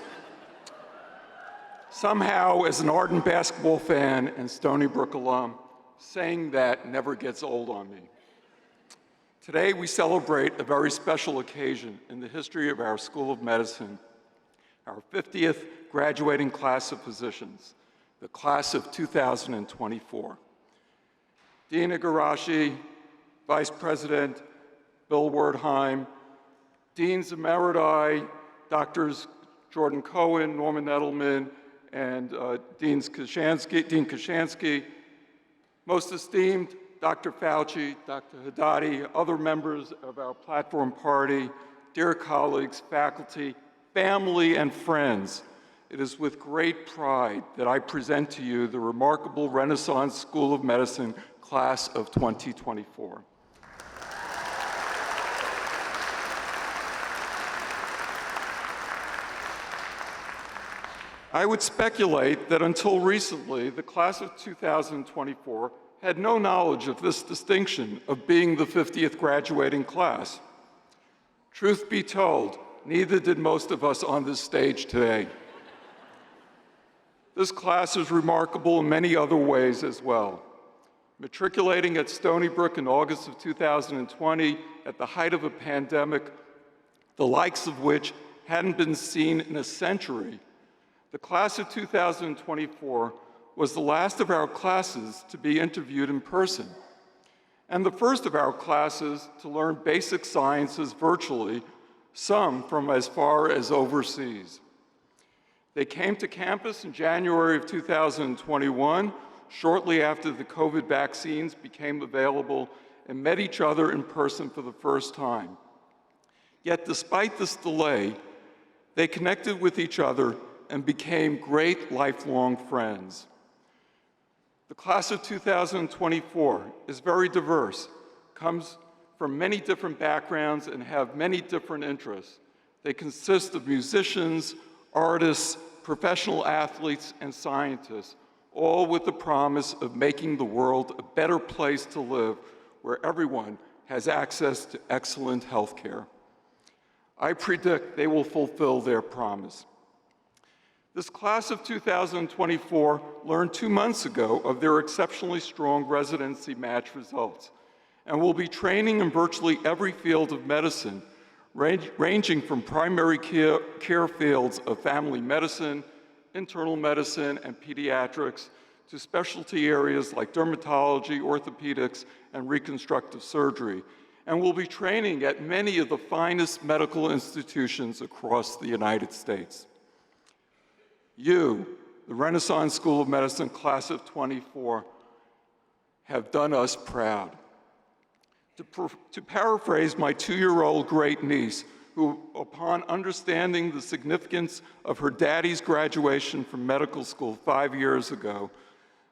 Somehow, as an ardent basketball fan and Stony Brook alum, saying that never gets old on me. Today, we celebrate a very special occasion in the history of our School of Medicine, our 50th graduating class of physicians, the class of 2024. Dean Igarashi, Vice President Bill Wertheim, Deans Emeriti, Drs. Jordan Cohen, Norman Edelman, and Dean Kashansky, most esteemed Dr. Fauci, Dr. Haddadi, other members of our platform party, dear colleagues, faculty, family, and friends, it is with great pride that I present to you the remarkable Renaissance School of Medicine class of 2024. I would speculate that until recently, the class of 2024 had no knowledge of this distinction of being the 50th graduating class. Truth be told, neither did most of us on this stage today. This class is remarkable in many other ways as well. Matriculating at Stony Brook in August of 2020 at the height of a pandemic, the likes of which hadn't been seen in a century, the class of 2024 was the last of our classes to be interviewed in person, and the first of our classes to learn basic sciences virtually, some from as far as overseas. They came to campus in January of 2021, shortly after the COVID vaccines became available, and met each other in person for the first time. Yet despite this delay, they connected with each other and became great lifelong friends. The class of 2024 is very diverse, comes from many different backgrounds and have many different interests. They consist of musicians, artists, professional athletes, and scientists, all with the promise of making the world a better place to live where everyone has access to excellent health care. I predict they will fulfill their promise. This class of 2024 learned 2 months ago of their exceptionally strong residency match results and will be training in virtually every field of medicine, ranging from primary care fields of family medicine, internal medicine, and pediatrics, to specialty areas like dermatology, orthopedics, and reconstructive surgery, and will be training at many of the finest medical institutions across the United States. You, the Renaissance School of Medicine class of 24, have done us proud. To paraphrase my 2-year-old great niece, who, upon understanding the significance of her daddy's graduation from medical school 5 years ago,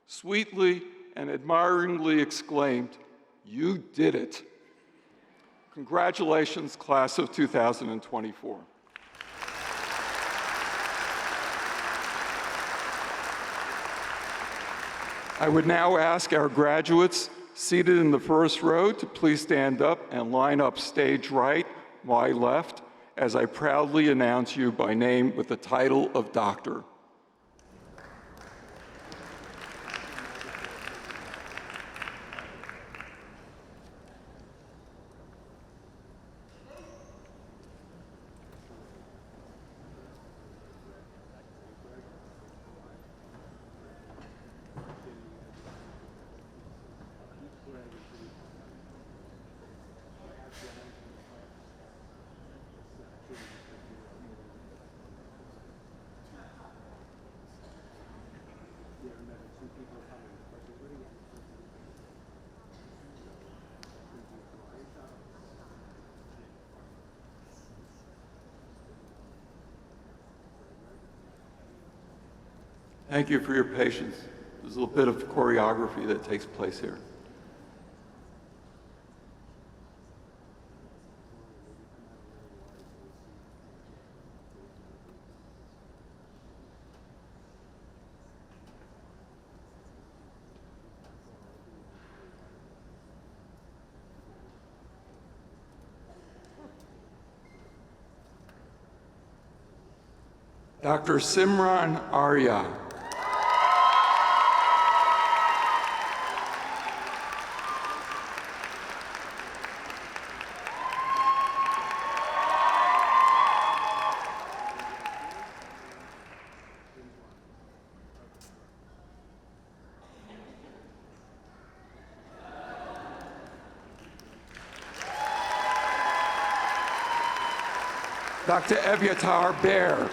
sweetly and admiringly exclaimed, "You did it." Congratulations, class of 2024. I would now ask our graduates seated in the first row to please stand up and line up stage right, my left, as I proudly announce you by name with the title of doctor. Thank you for your patience. There's a little bit of choreography that takes place here. Dr. Simran Arya. Dr. Evyatar Bear.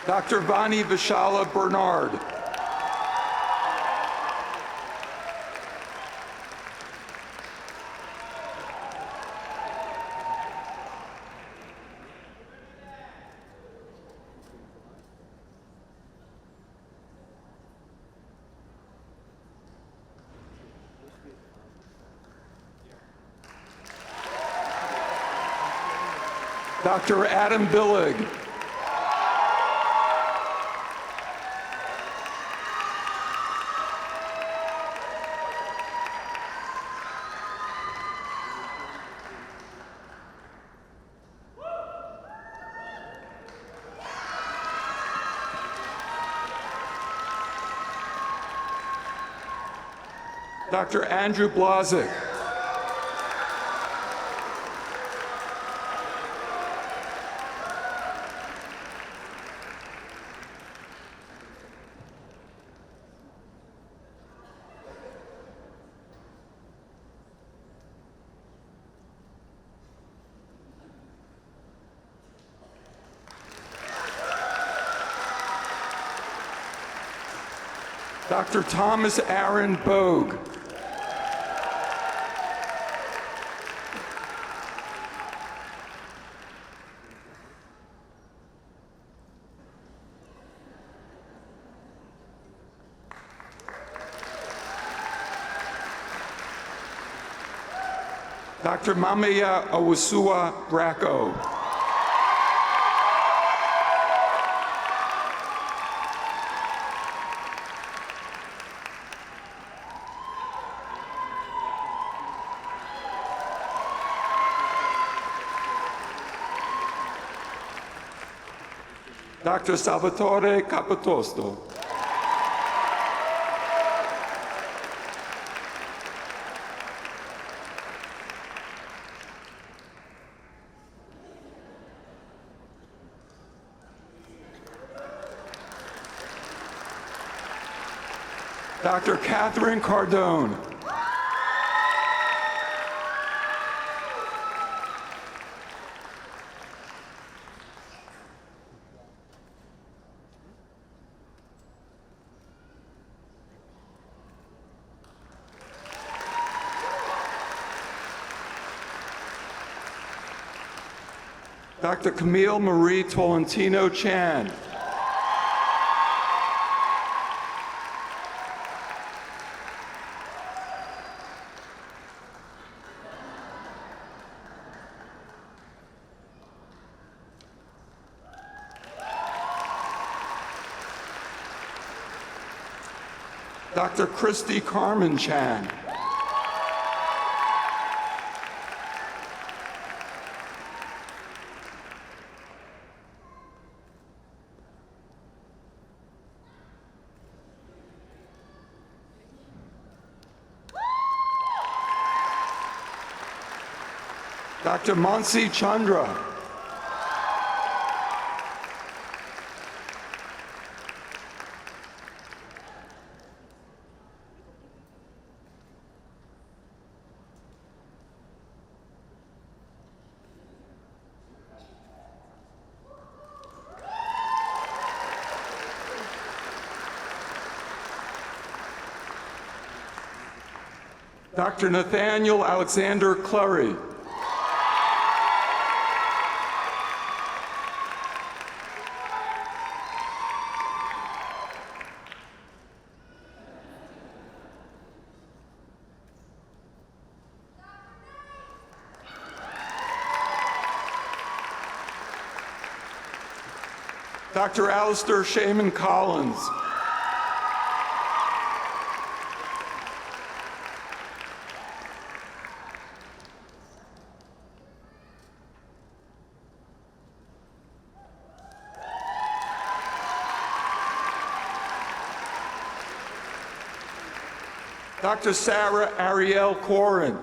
Dr. Vani Vishala Bernard. Dr. Adam Billig. Dr. Andrew Blazik. Dr. Thomas Aaron Bogue. Dr. Mamiya Owusua Bracco. Dr. Salvatore Capitosto. Dr. Catherine Cardone. Dr. Camille Marie Tolentino Chan. Dr. Christy Carmen Chan. Dr. Mansi Chandra. Dr. Nathaniel Alexander Clury. Dr. Alistair Shaman Collins. Dr. Sarah Ariel Corin.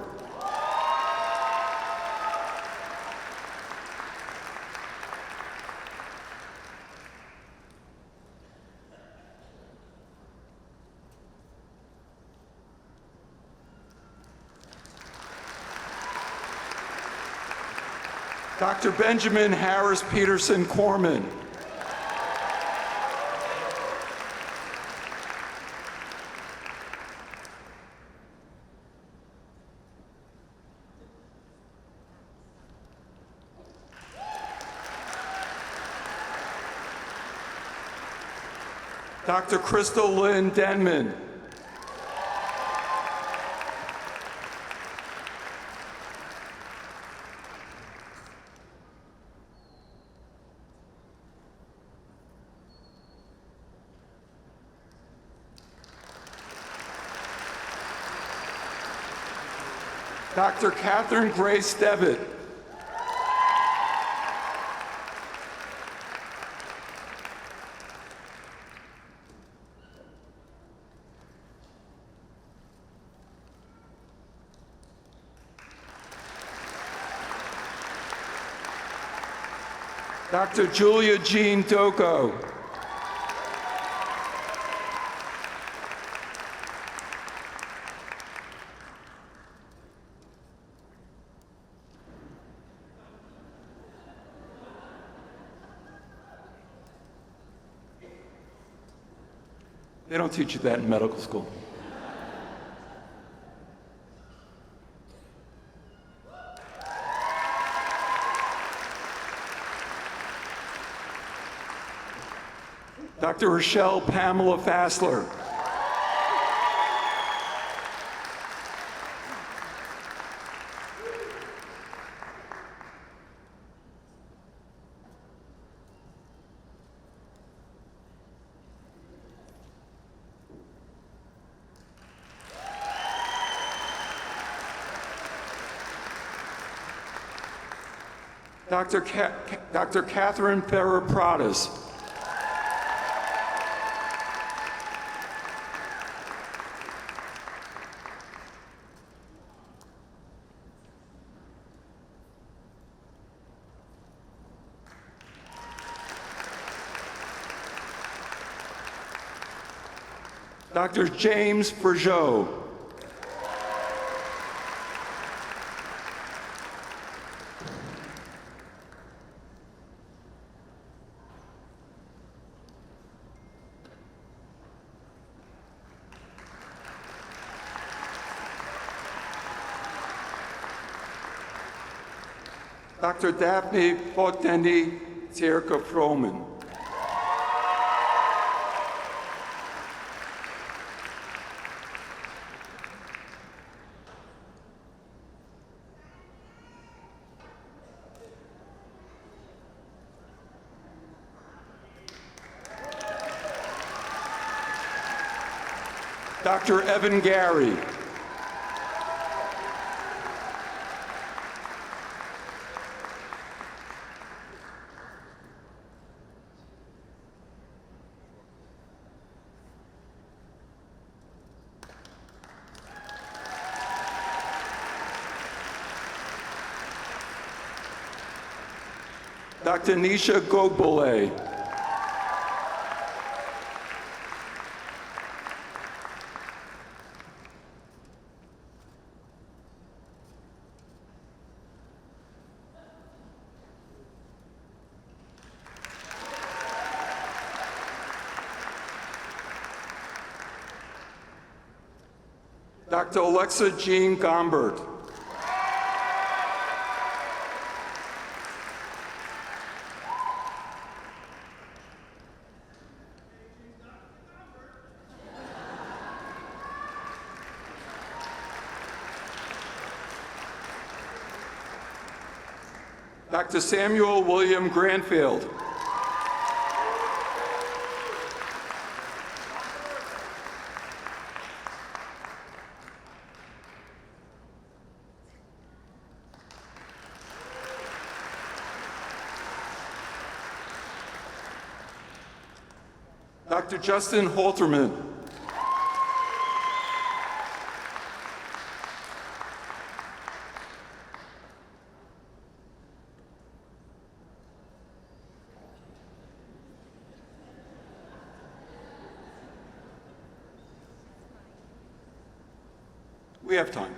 Dr. Benjamin Harris Peterson Corman. Dr. Crystal Lynn Denman. Dr. Catherine Grace Devitt. Dr. Julia Jean Doko. They don't teach you that in medical school. Dr. Rochelle Pamela Fassler. Dr. Catherine Ferrer-Pradas. Dr. James Bergeau. Dr. Daphne Poteni Tierka-Froman. Dr. Evan Gary. Dr. Nisha Gogbole. Dr. Alexa Jean Gombert. Dr. Samuel William Granfield. Dr. Justin Halterman. We have time.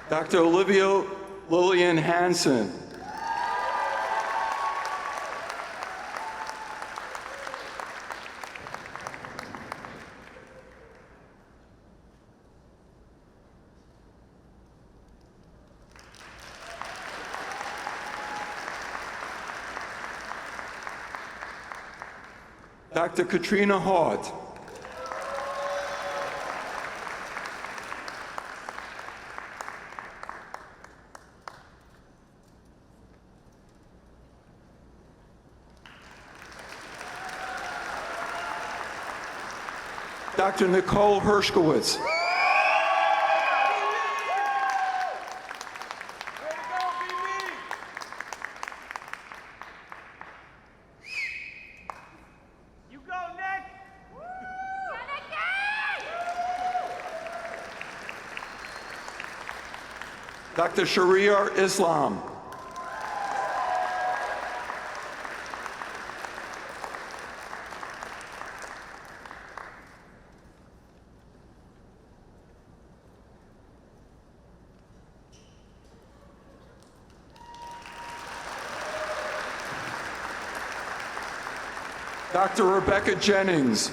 Dr. Olivia Lillian Hansen. Dr. Katrina Hart. Dr. Nicole Hershkowitz. You go, Nick! Dr. Shariar Islam. Dr. Rebecca Jennings.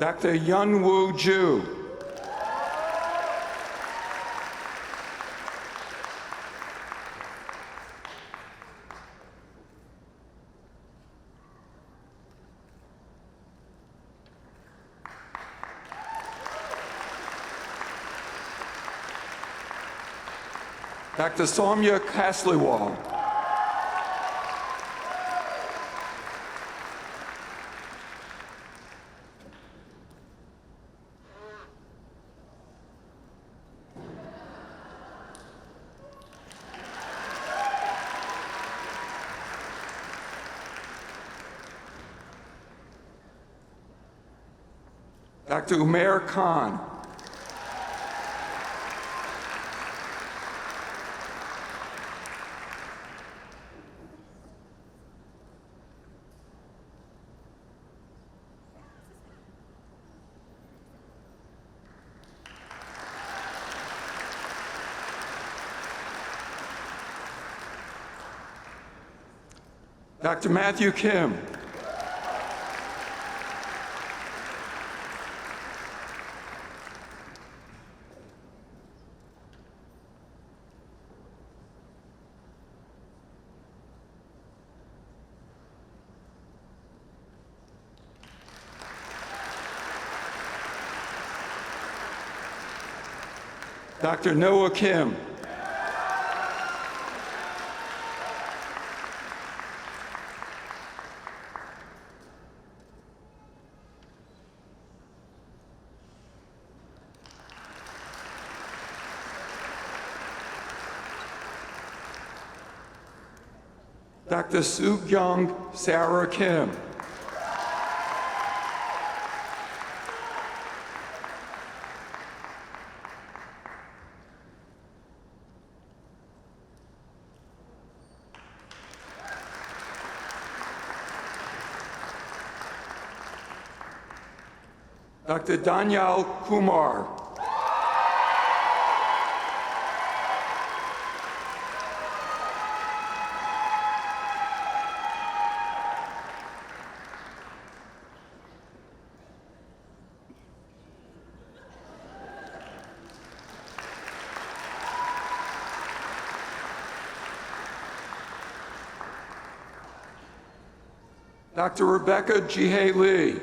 Dr. Yunwoo Ju. Dr. Soumya Kasliwal. Dr. Umair Khan. Dr. Matthew Kim. Dr. Noah Kim. Dr. Soo-Kyung Sarah Kim. Dr. Danyal Kumar. Dr. Rebecca Jihei Lee.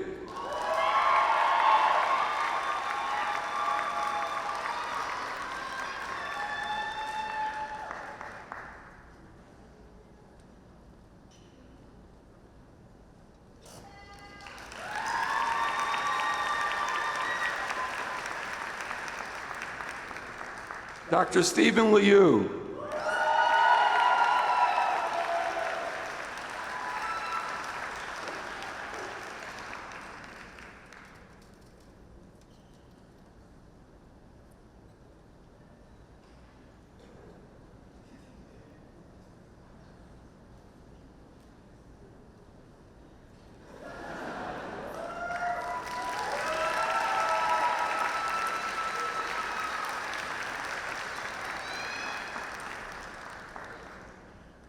Dr. Stephen Liu.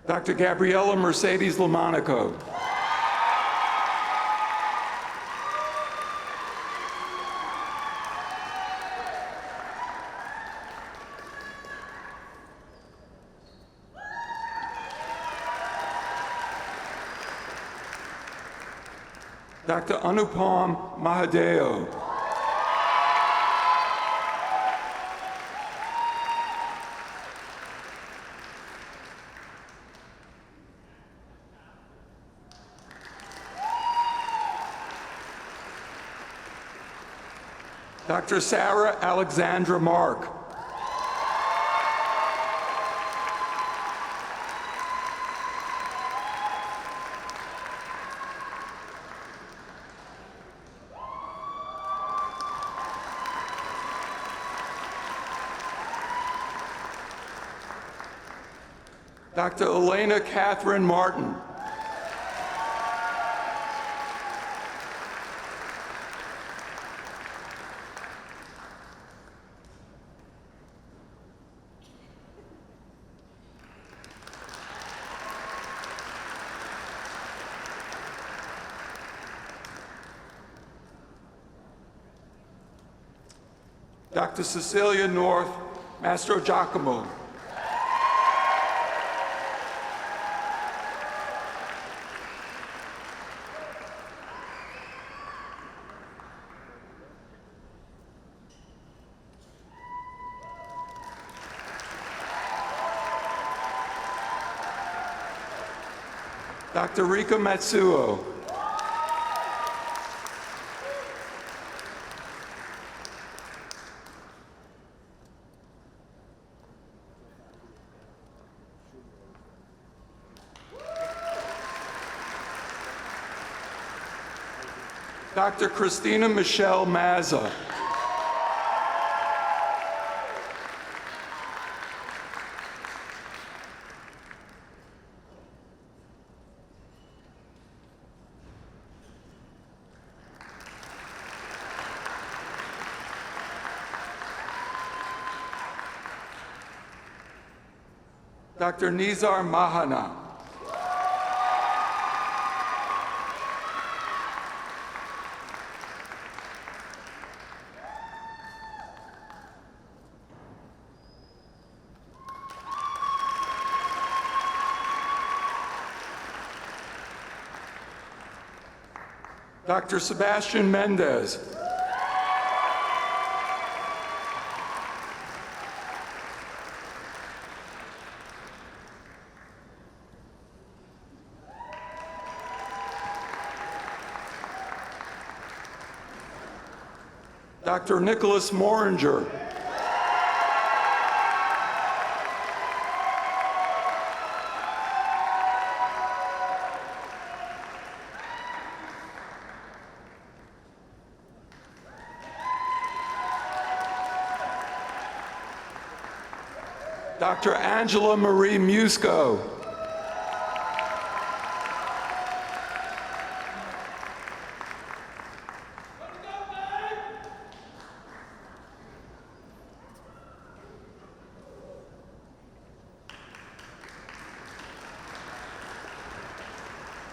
Dr. Gabriela Mercedes Lamonaco. Dr. Anupam Mahadeo. Dr. Sarah Alexandra Mark. Dr. Elena Catherine Martin. Dr. Cecilia North, Mastro Giacomo. Dr. Rika Matsuo. Dr. Christina Michelle Mazza. Dr. Nizar Mahana. Dr. Sebastian Mendez. Dr. Nicholas Moringer. Dr. Angela Marie Musco.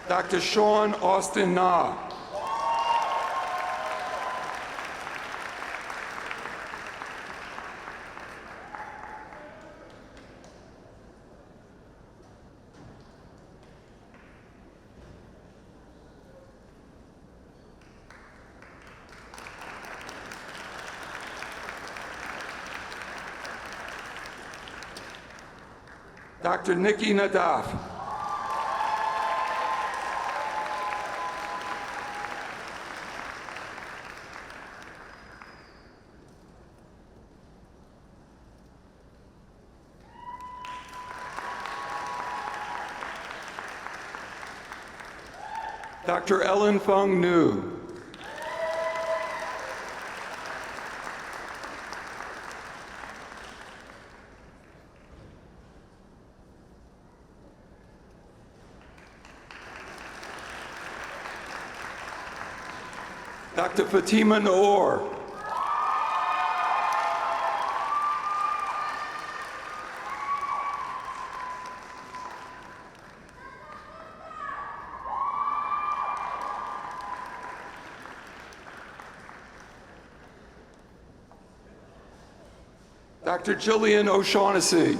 Dr. Sean Austin Na. Dr. Nikki Nadaf. Dr. Ellen Fung Nu. Dr. Fatima Noor. Dr. Jillian O'Shaughnessy.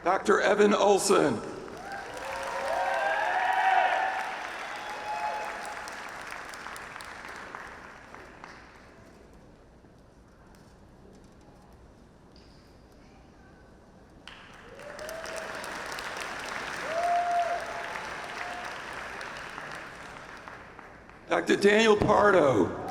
Dr. Evan Olson. Dr. Daniel Pardo.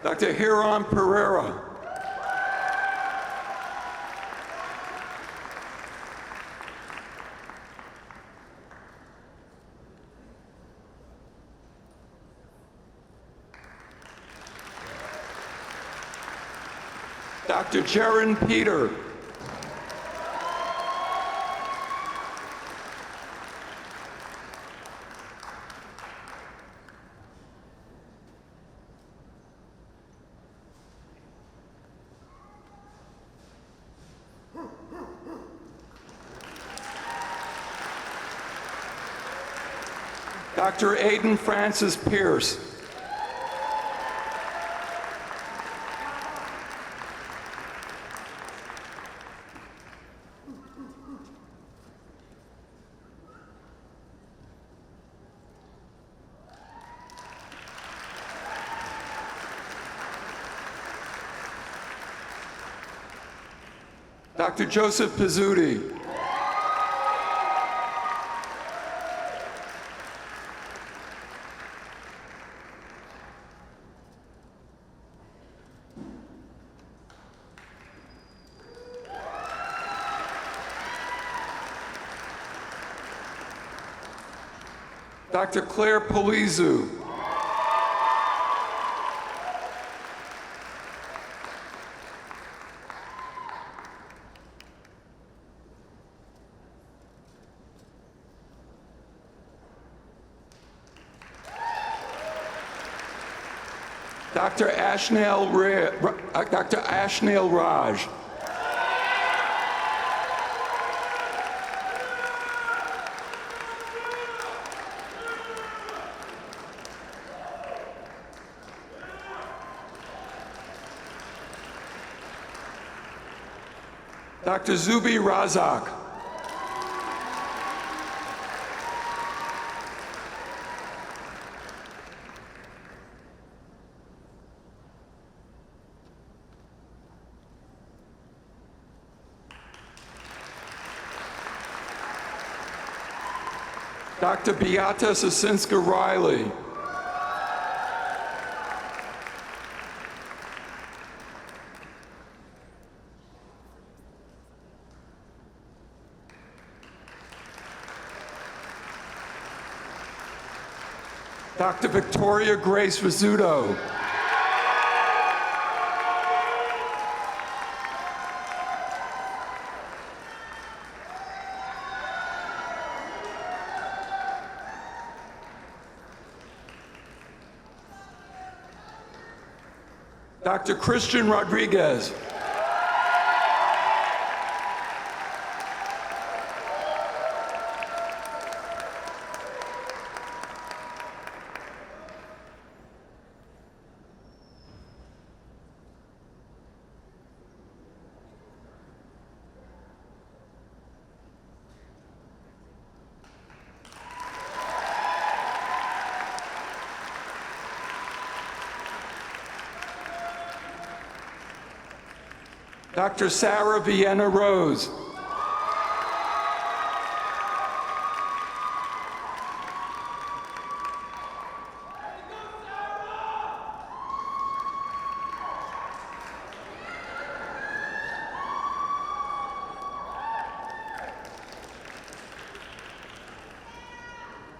Dr. Hiram Pereira. Dr. Jaron Peter. Dr. Aidan Francis Pierce. Dr. Joseph Pizzuti. Dr. Claire Polizu. Dr. Ashneel Raj. Dr. Zubi Razak. Dr. Beata Sasinska Riley. Dr. Victoria Grace Rizzuto. Dr. Christian Rodriguez. Dr. Sarah Vienna Rose.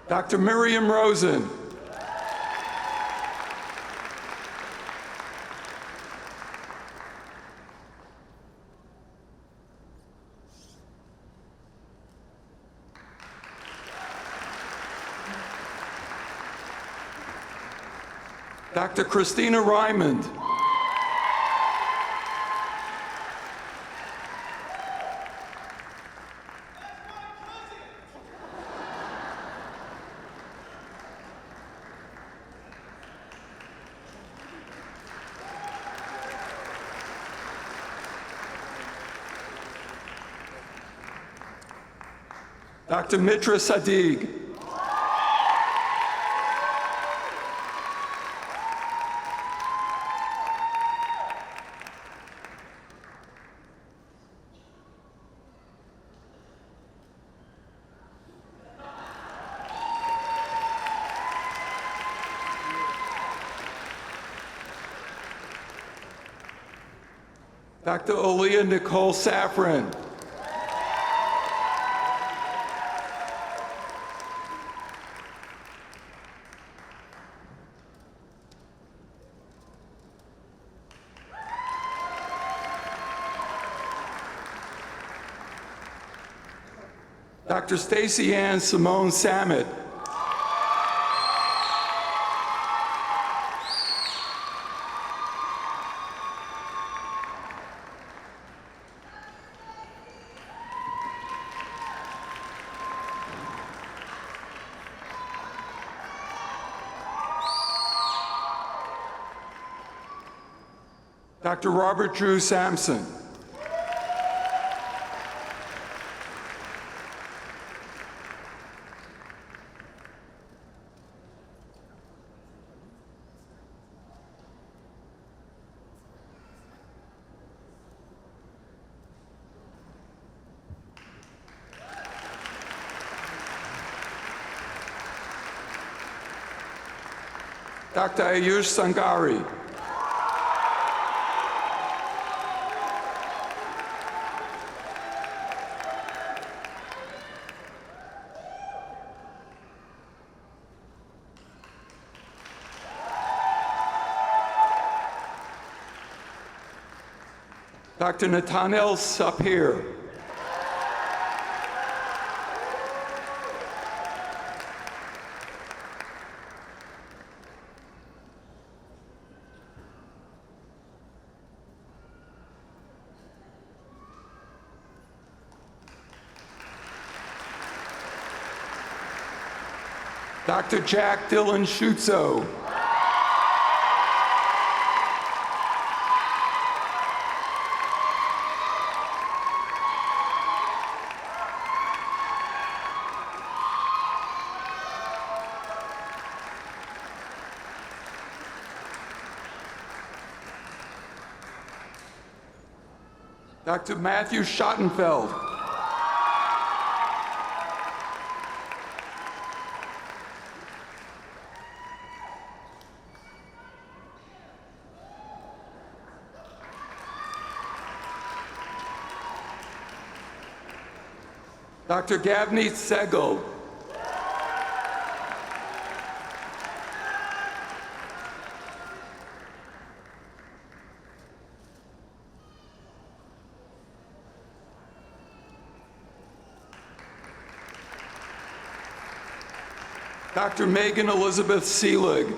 Dr. Miriam Rosen. Dr. Christina Ryman. Dr. Mitra Sadiq. Dr. Aaliyah Nicole Safran. Dr. Stacy Ann Simone Samet. Dr. Robert Drew Sampson. Dr. Ayush Sangari. Dr. Nathaniel Sapir. Dr. Jack Dylan Schutzo. Dr. Matthew Schottenfeld. Dr. Gavneet Sehgal. Dr. Megan Elizabeth Seelig.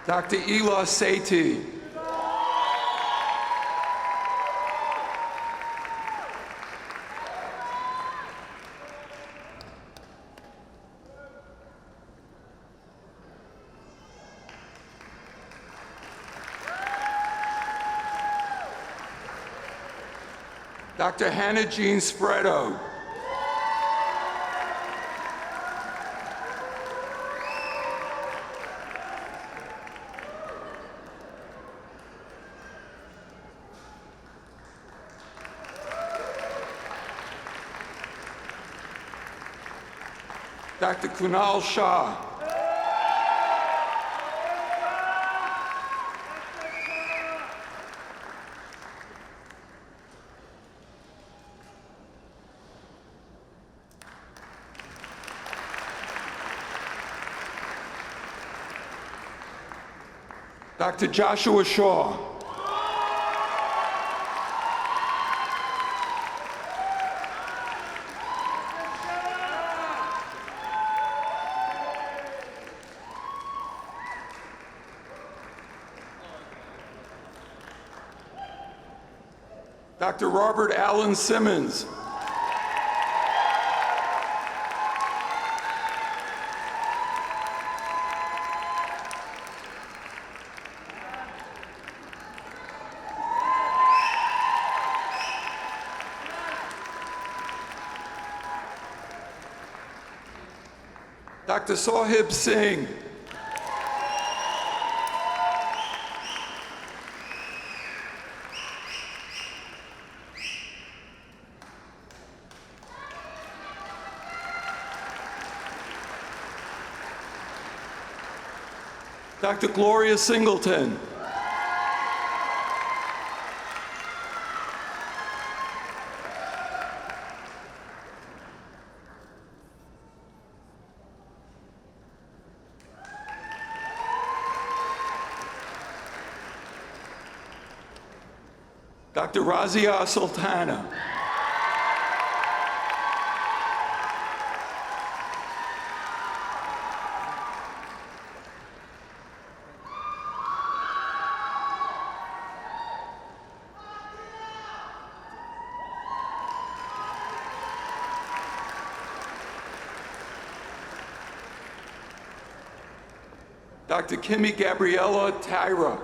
Dr. Ela Sethi. Dr. Hannah Jean Spredo. Dr. Kunal Shah. Dr. Joshua Shaw. Dr. Robert Allen Simmons. Dr. Sahib Singh. Dr. Gloria Singleton. Dr. Razia Sultana. Dr. Kimmy Gabriella Tyra.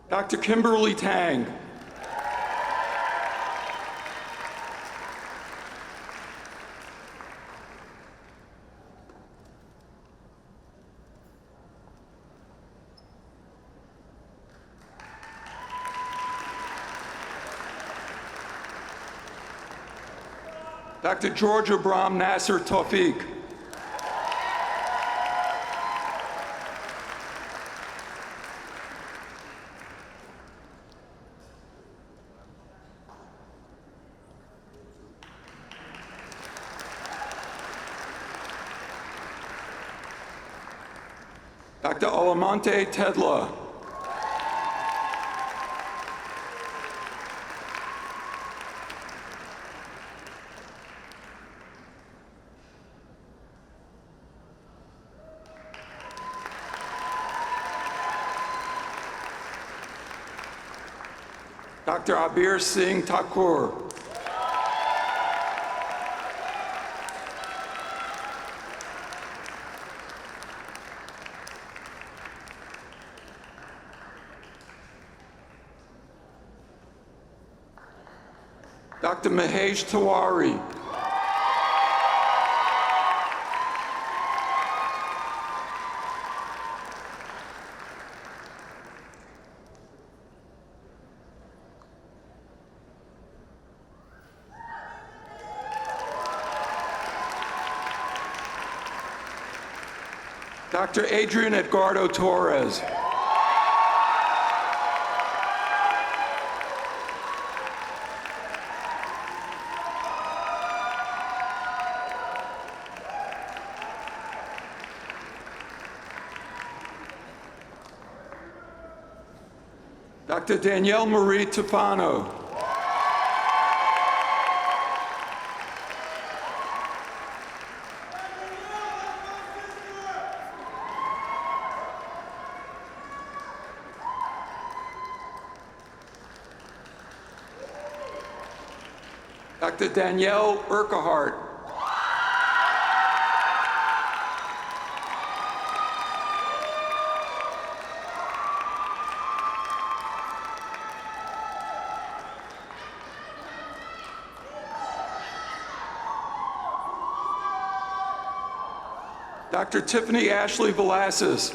Dr. Kimberly Tang. Dr. Georgia Brahm Nasser Tawfiq. Dr. Olamante Tedla. Dr. Abir Singh Thakur. Dr. Mahesh Tiwari. Dr. Adrian Edgardo Torres. Dr. Danielle Marie Tufano. Dr. Danielle Urquhart. Dr. Tiffany Ashley Velasquez.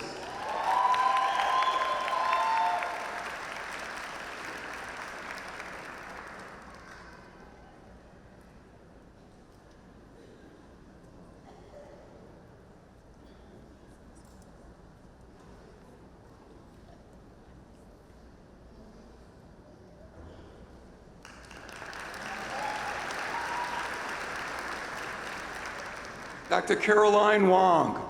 Dr. Caroline Wong.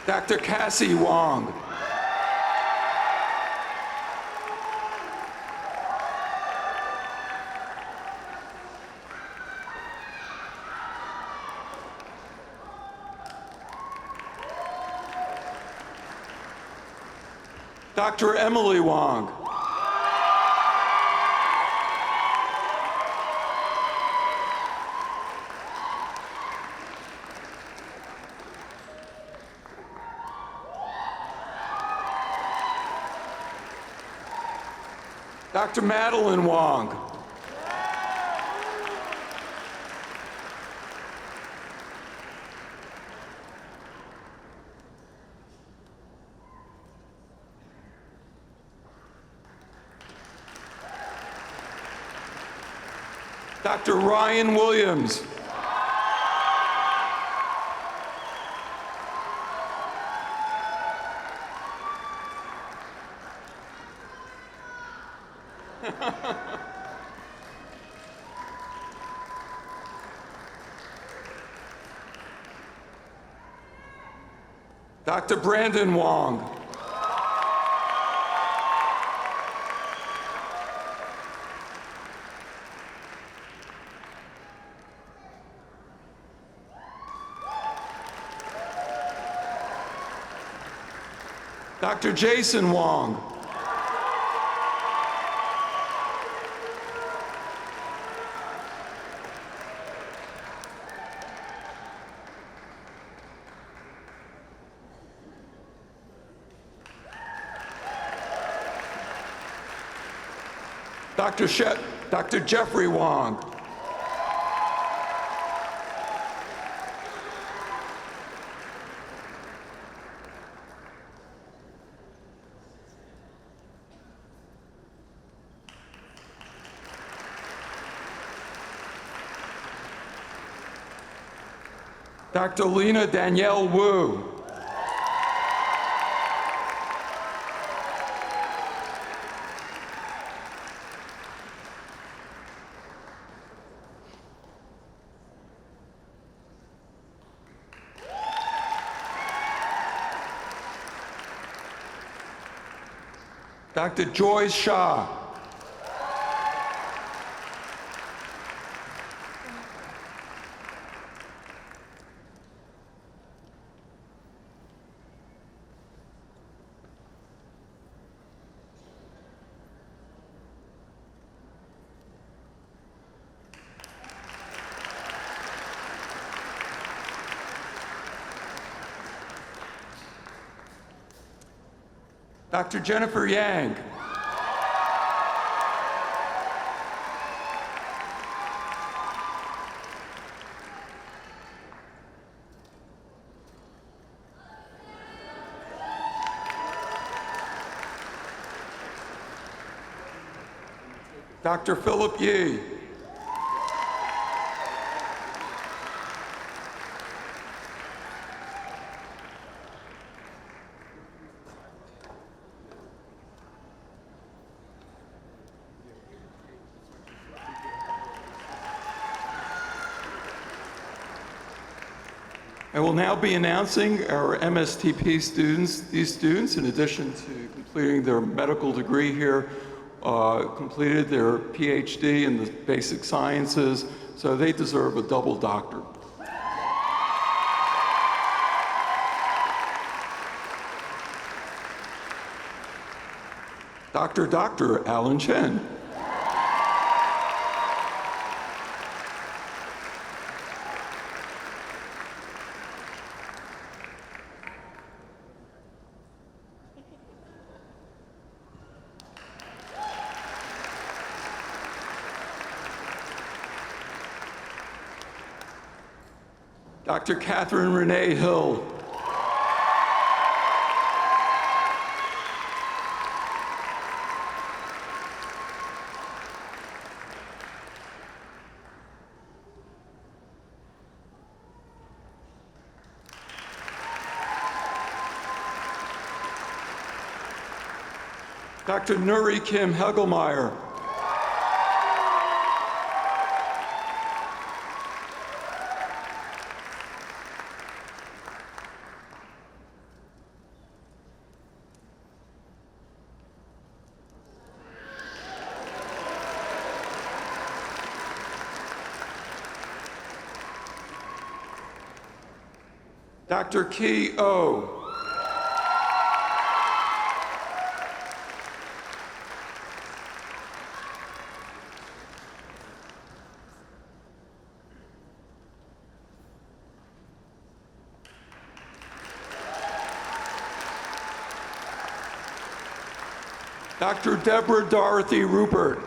Dr. Cassie Wong. Dr. Emily Wong. Dr. Madeline Wong. Dr. Ryan Williams. Dr. Brandon Wong. Dr. Jason Wong. Dr. Jeffrey Wong. Dr. Lena Danielle Wu. Dr. Joyce Shah. Dr. Jennifer Yang. Dr. Philip Yee. I will now be announcing our MSTP students. These students, in addition to completing their medical degree here, completed their PhD in the basic sciences, so they deserve a double doctorate. Dr. Alan Chen. Dr. Catherine Renee Hill. Dr. Nuri Kim Hegelmeyer. Dr. Ki Oh. Dr. Deborah Dorothy Rupert.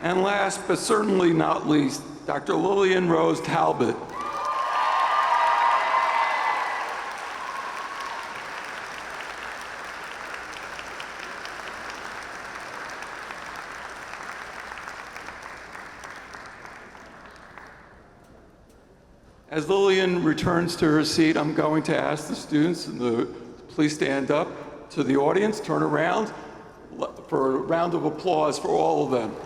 And last but certainly not least, Dr. Lillian Rose Talbot. As Lillian returns to her seat, I'm going to ask the students to please stand up to the audience, turn around for a round of applause for all of them.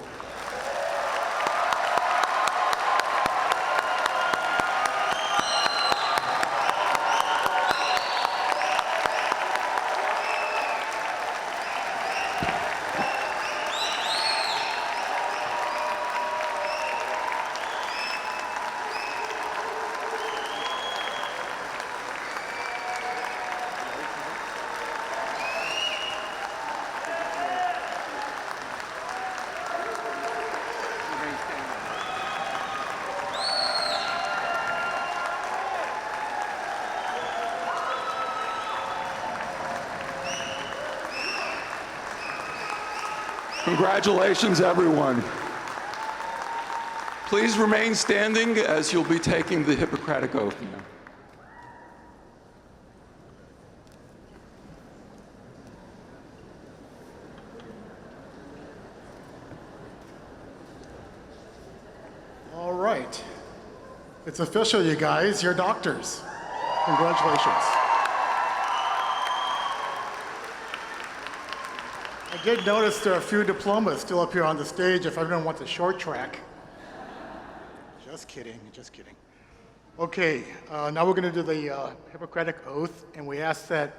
Congratulations, everyone. Please remain standing as you'll be taking the Hippocratic Oath now. All right. It's official, you guys. You're doctors. Congratulations. I did notice there are a few diplomas still up here on the stage if everyone wants a short track. Just kidding, just kidding. Okay, now we're going to do the Hippocratic Oath, and we ask that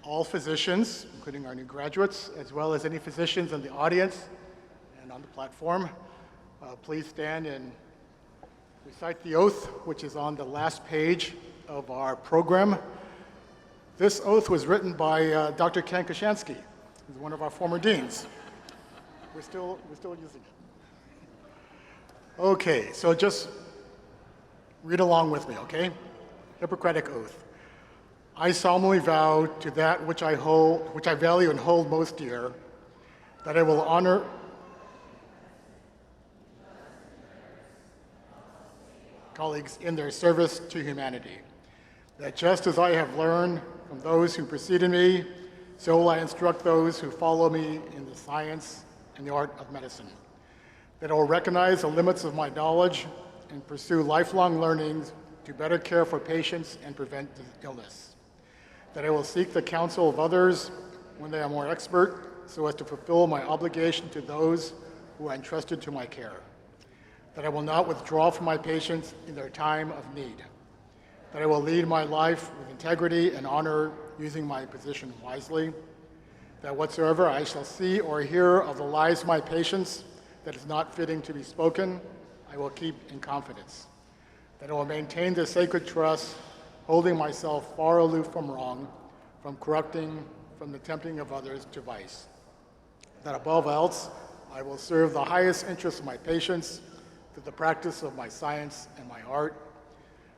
all physicians, including our new graduates, as well as any physicians in the audience and on the platform, please stand and recite the oath, which is on the last page of our program. This oath was written by Dr. Ken Koshansky, who's one of our former deans. We're still using it. Okay, so just read along with me, okay? Hippocratic Oath. I solemnly vow to that which I value and hold most dear, that I will honor colleagues in their service to humanity. That just as I have learned from those who preceded me, so will I instruct those who follow me in the science and the art of medicine. That I will recognize the limits of my knowledge and pursue lifelong learning to better care for patients and prevent illness. That I will seek the counsel of others when they are more expert, so as to fulfill my obligation to those who are entrusted to my care. That I will not withdraw from my patients in their time of need. That I will lead my life with integrity and honor, using my position wisely. That whatsoever I shall see or hear of the lives of my patients that is not fitting to be spoken, I will keep in confidence. That I will maintain the sacred trust, holding myself far aloof from wrong, from corrupting, from the tempting of others to vice. That above else, I will serve the highest interests of my patients through the practice of my science and my art.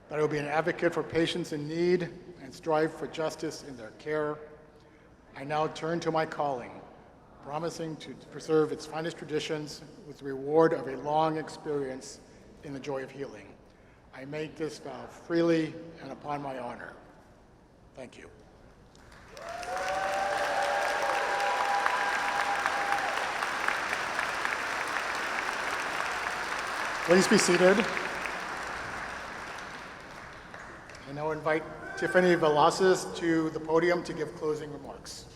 That I will be an advocate for patients in need and strive for justice in their care. I now turn to my calling, promising to preserve its finest traditions with the reward of a long experience in the joy of healing. I make this vow freely and upon my honor. Thank you. Please be seated. I now invite Tiffany Velasquez to the podium to give closing remarks.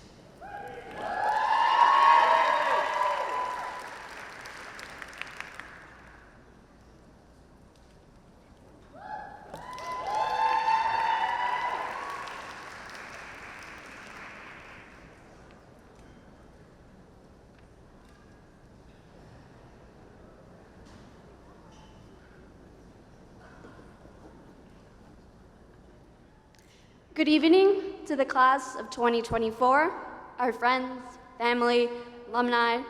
Good evening to the class of 2024, our friends, family, alumni.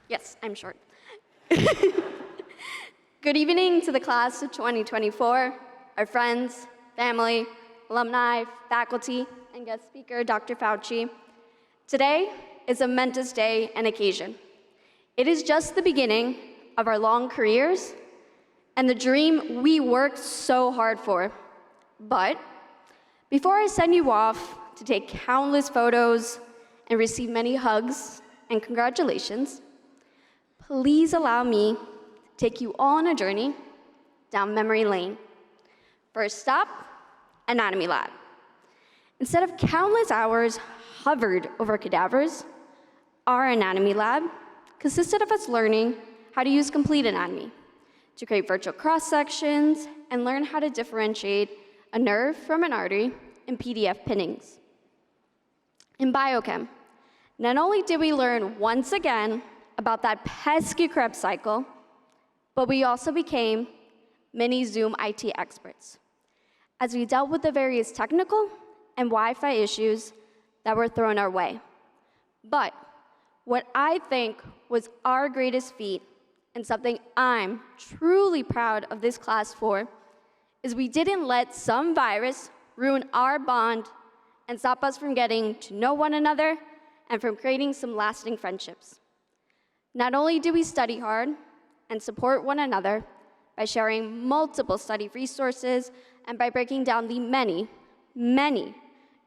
Yes, I'm short. Good evening to the class of 2024, our friends, family, alumni, faculty, and guest speaker, Dr. Fauci. Today is a momentous day and occasion. It is just the beginning of our long careers and the dream we worked so hard for. But before I send you off to take countless photos and receive many hugs and congratulations, please allow me to take you all on a journey down memory lane. First stop, anatomy lab. Instead of countless hours hovered over cadavers, our anatomy lab consisted of us learning how to use complete anatomy to create virtual cross-sections and learn how to differentiate a nerve from an artery in PDF pinnings. In biochem, not only did we learn once again about that pesky Krebs cycle, but we also became mini Zoom IT experts as we dealt with the various technical and Wi-Fi issues that were thrown our way. But what I think was our greatest feat, and something I'm truly proud of this class for, is we didn't let some virus ruin our bond and stop us from getting to know one another and from creating some lasting friendships. Not only do we study hard and support one another by sharing multiple study resources and by breaking down the many, many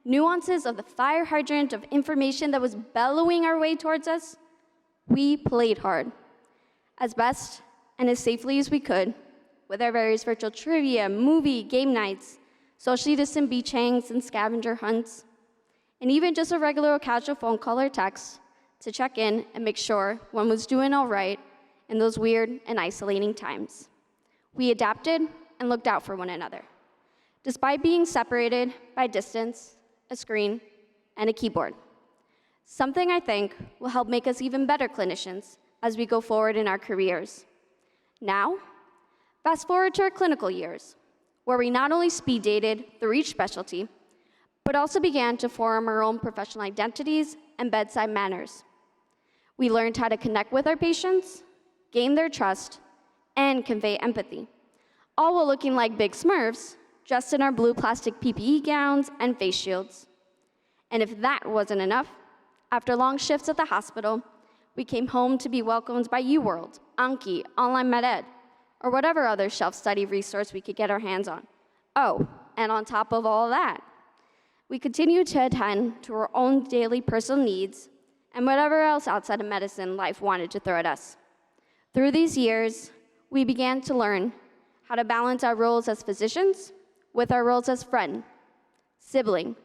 nuances of the fire hydrant of information that was bellowing our way towards us, we played hard, as best and as safely as we could, with our various virtual trivia, movie, game nights, socially distant beach hangs and scavenger hunts, and even just a regular or casual phone call or text to check in and make sure one was doing all right in those weird and isolating times. We adapted and looked out for one another, despite being separated by distance, a screen, and a keyboard. Something I think will help make us even better clinicians as we go forward in our careers. Now, fast forward to our clinical years, where we not only speed dated through each specialty, but also began to form our own professional identities and bedside manners. We learned how to connect with our patients, gain their trust, and convey empathy, all while looking like big Smurfs, dressed in our blue plastic PPE gowns and face shields. And if that wasn't enough, after long shifts at the hospital, we came home to be welcomed by UWorld, Anki, Online MedEd, or whatever other self-study resource we could get our hands on. Oh, and on top of all that, we continued to attend to our own daily personal needs and whatever else outside of medicine life wanted to throw at us. Through these years, we began to learn how to balance our roles as physicians with our roles as friend, sibling,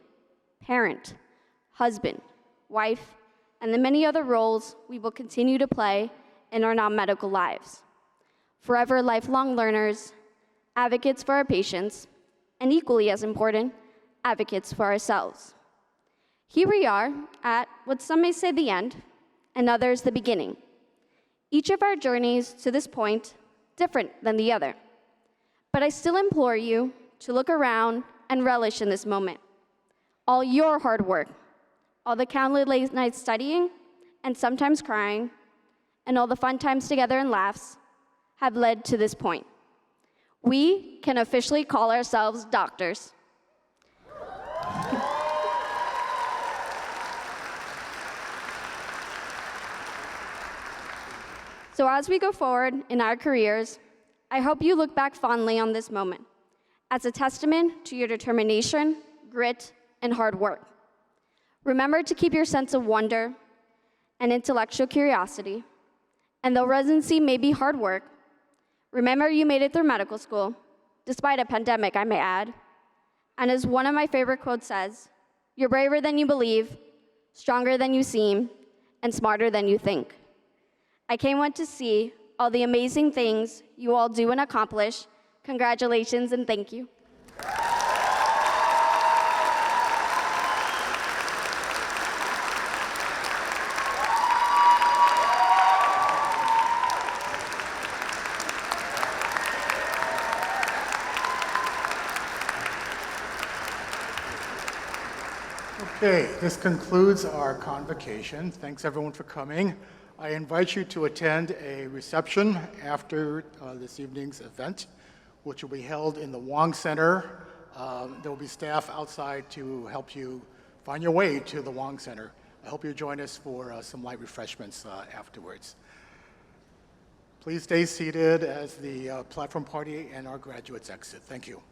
parent, husband, wife, and the many other roles we will continue to play in our non-medical lives. Forever lifelong learners, advocates for our patients, and equally as important, advocates for ourselves. Here we are at what some may say the end, and others the beginning. Each of our journeys to this point different than the other. But I still implore you to look around and relish in this moment. All your hard work, all the countless late nights studying and sometimes crying, and all the fun times together and laughs have led to this point. We can officially call ourselves doctors. So as we go forward in our careers, I hope you look back fondly on this moment as a testament to your determination, grit, and hard work. Remember to keep your sense of wonder and intellectual curiosity. And though residency may be hard work, remember you made it through medical school, despite a pandemic, I may add. And as one of my favorite quotes says, you're braver than you believe, stronger than you seem, and smarter than you think. I can't wait to see all the amazing things you all do and accomplish. Congratulations and thank you. Okay, this concludes our convocation. Thanks everyone for coming. I invite you to attend a reception after this evening's event, which will be held in the Wong Center. There will be staff outside to help you find your way to the Wong Center. I hope you join us for some light refreshments afterwards. Please stay seated as the platform party and our graduates exit. Thank you.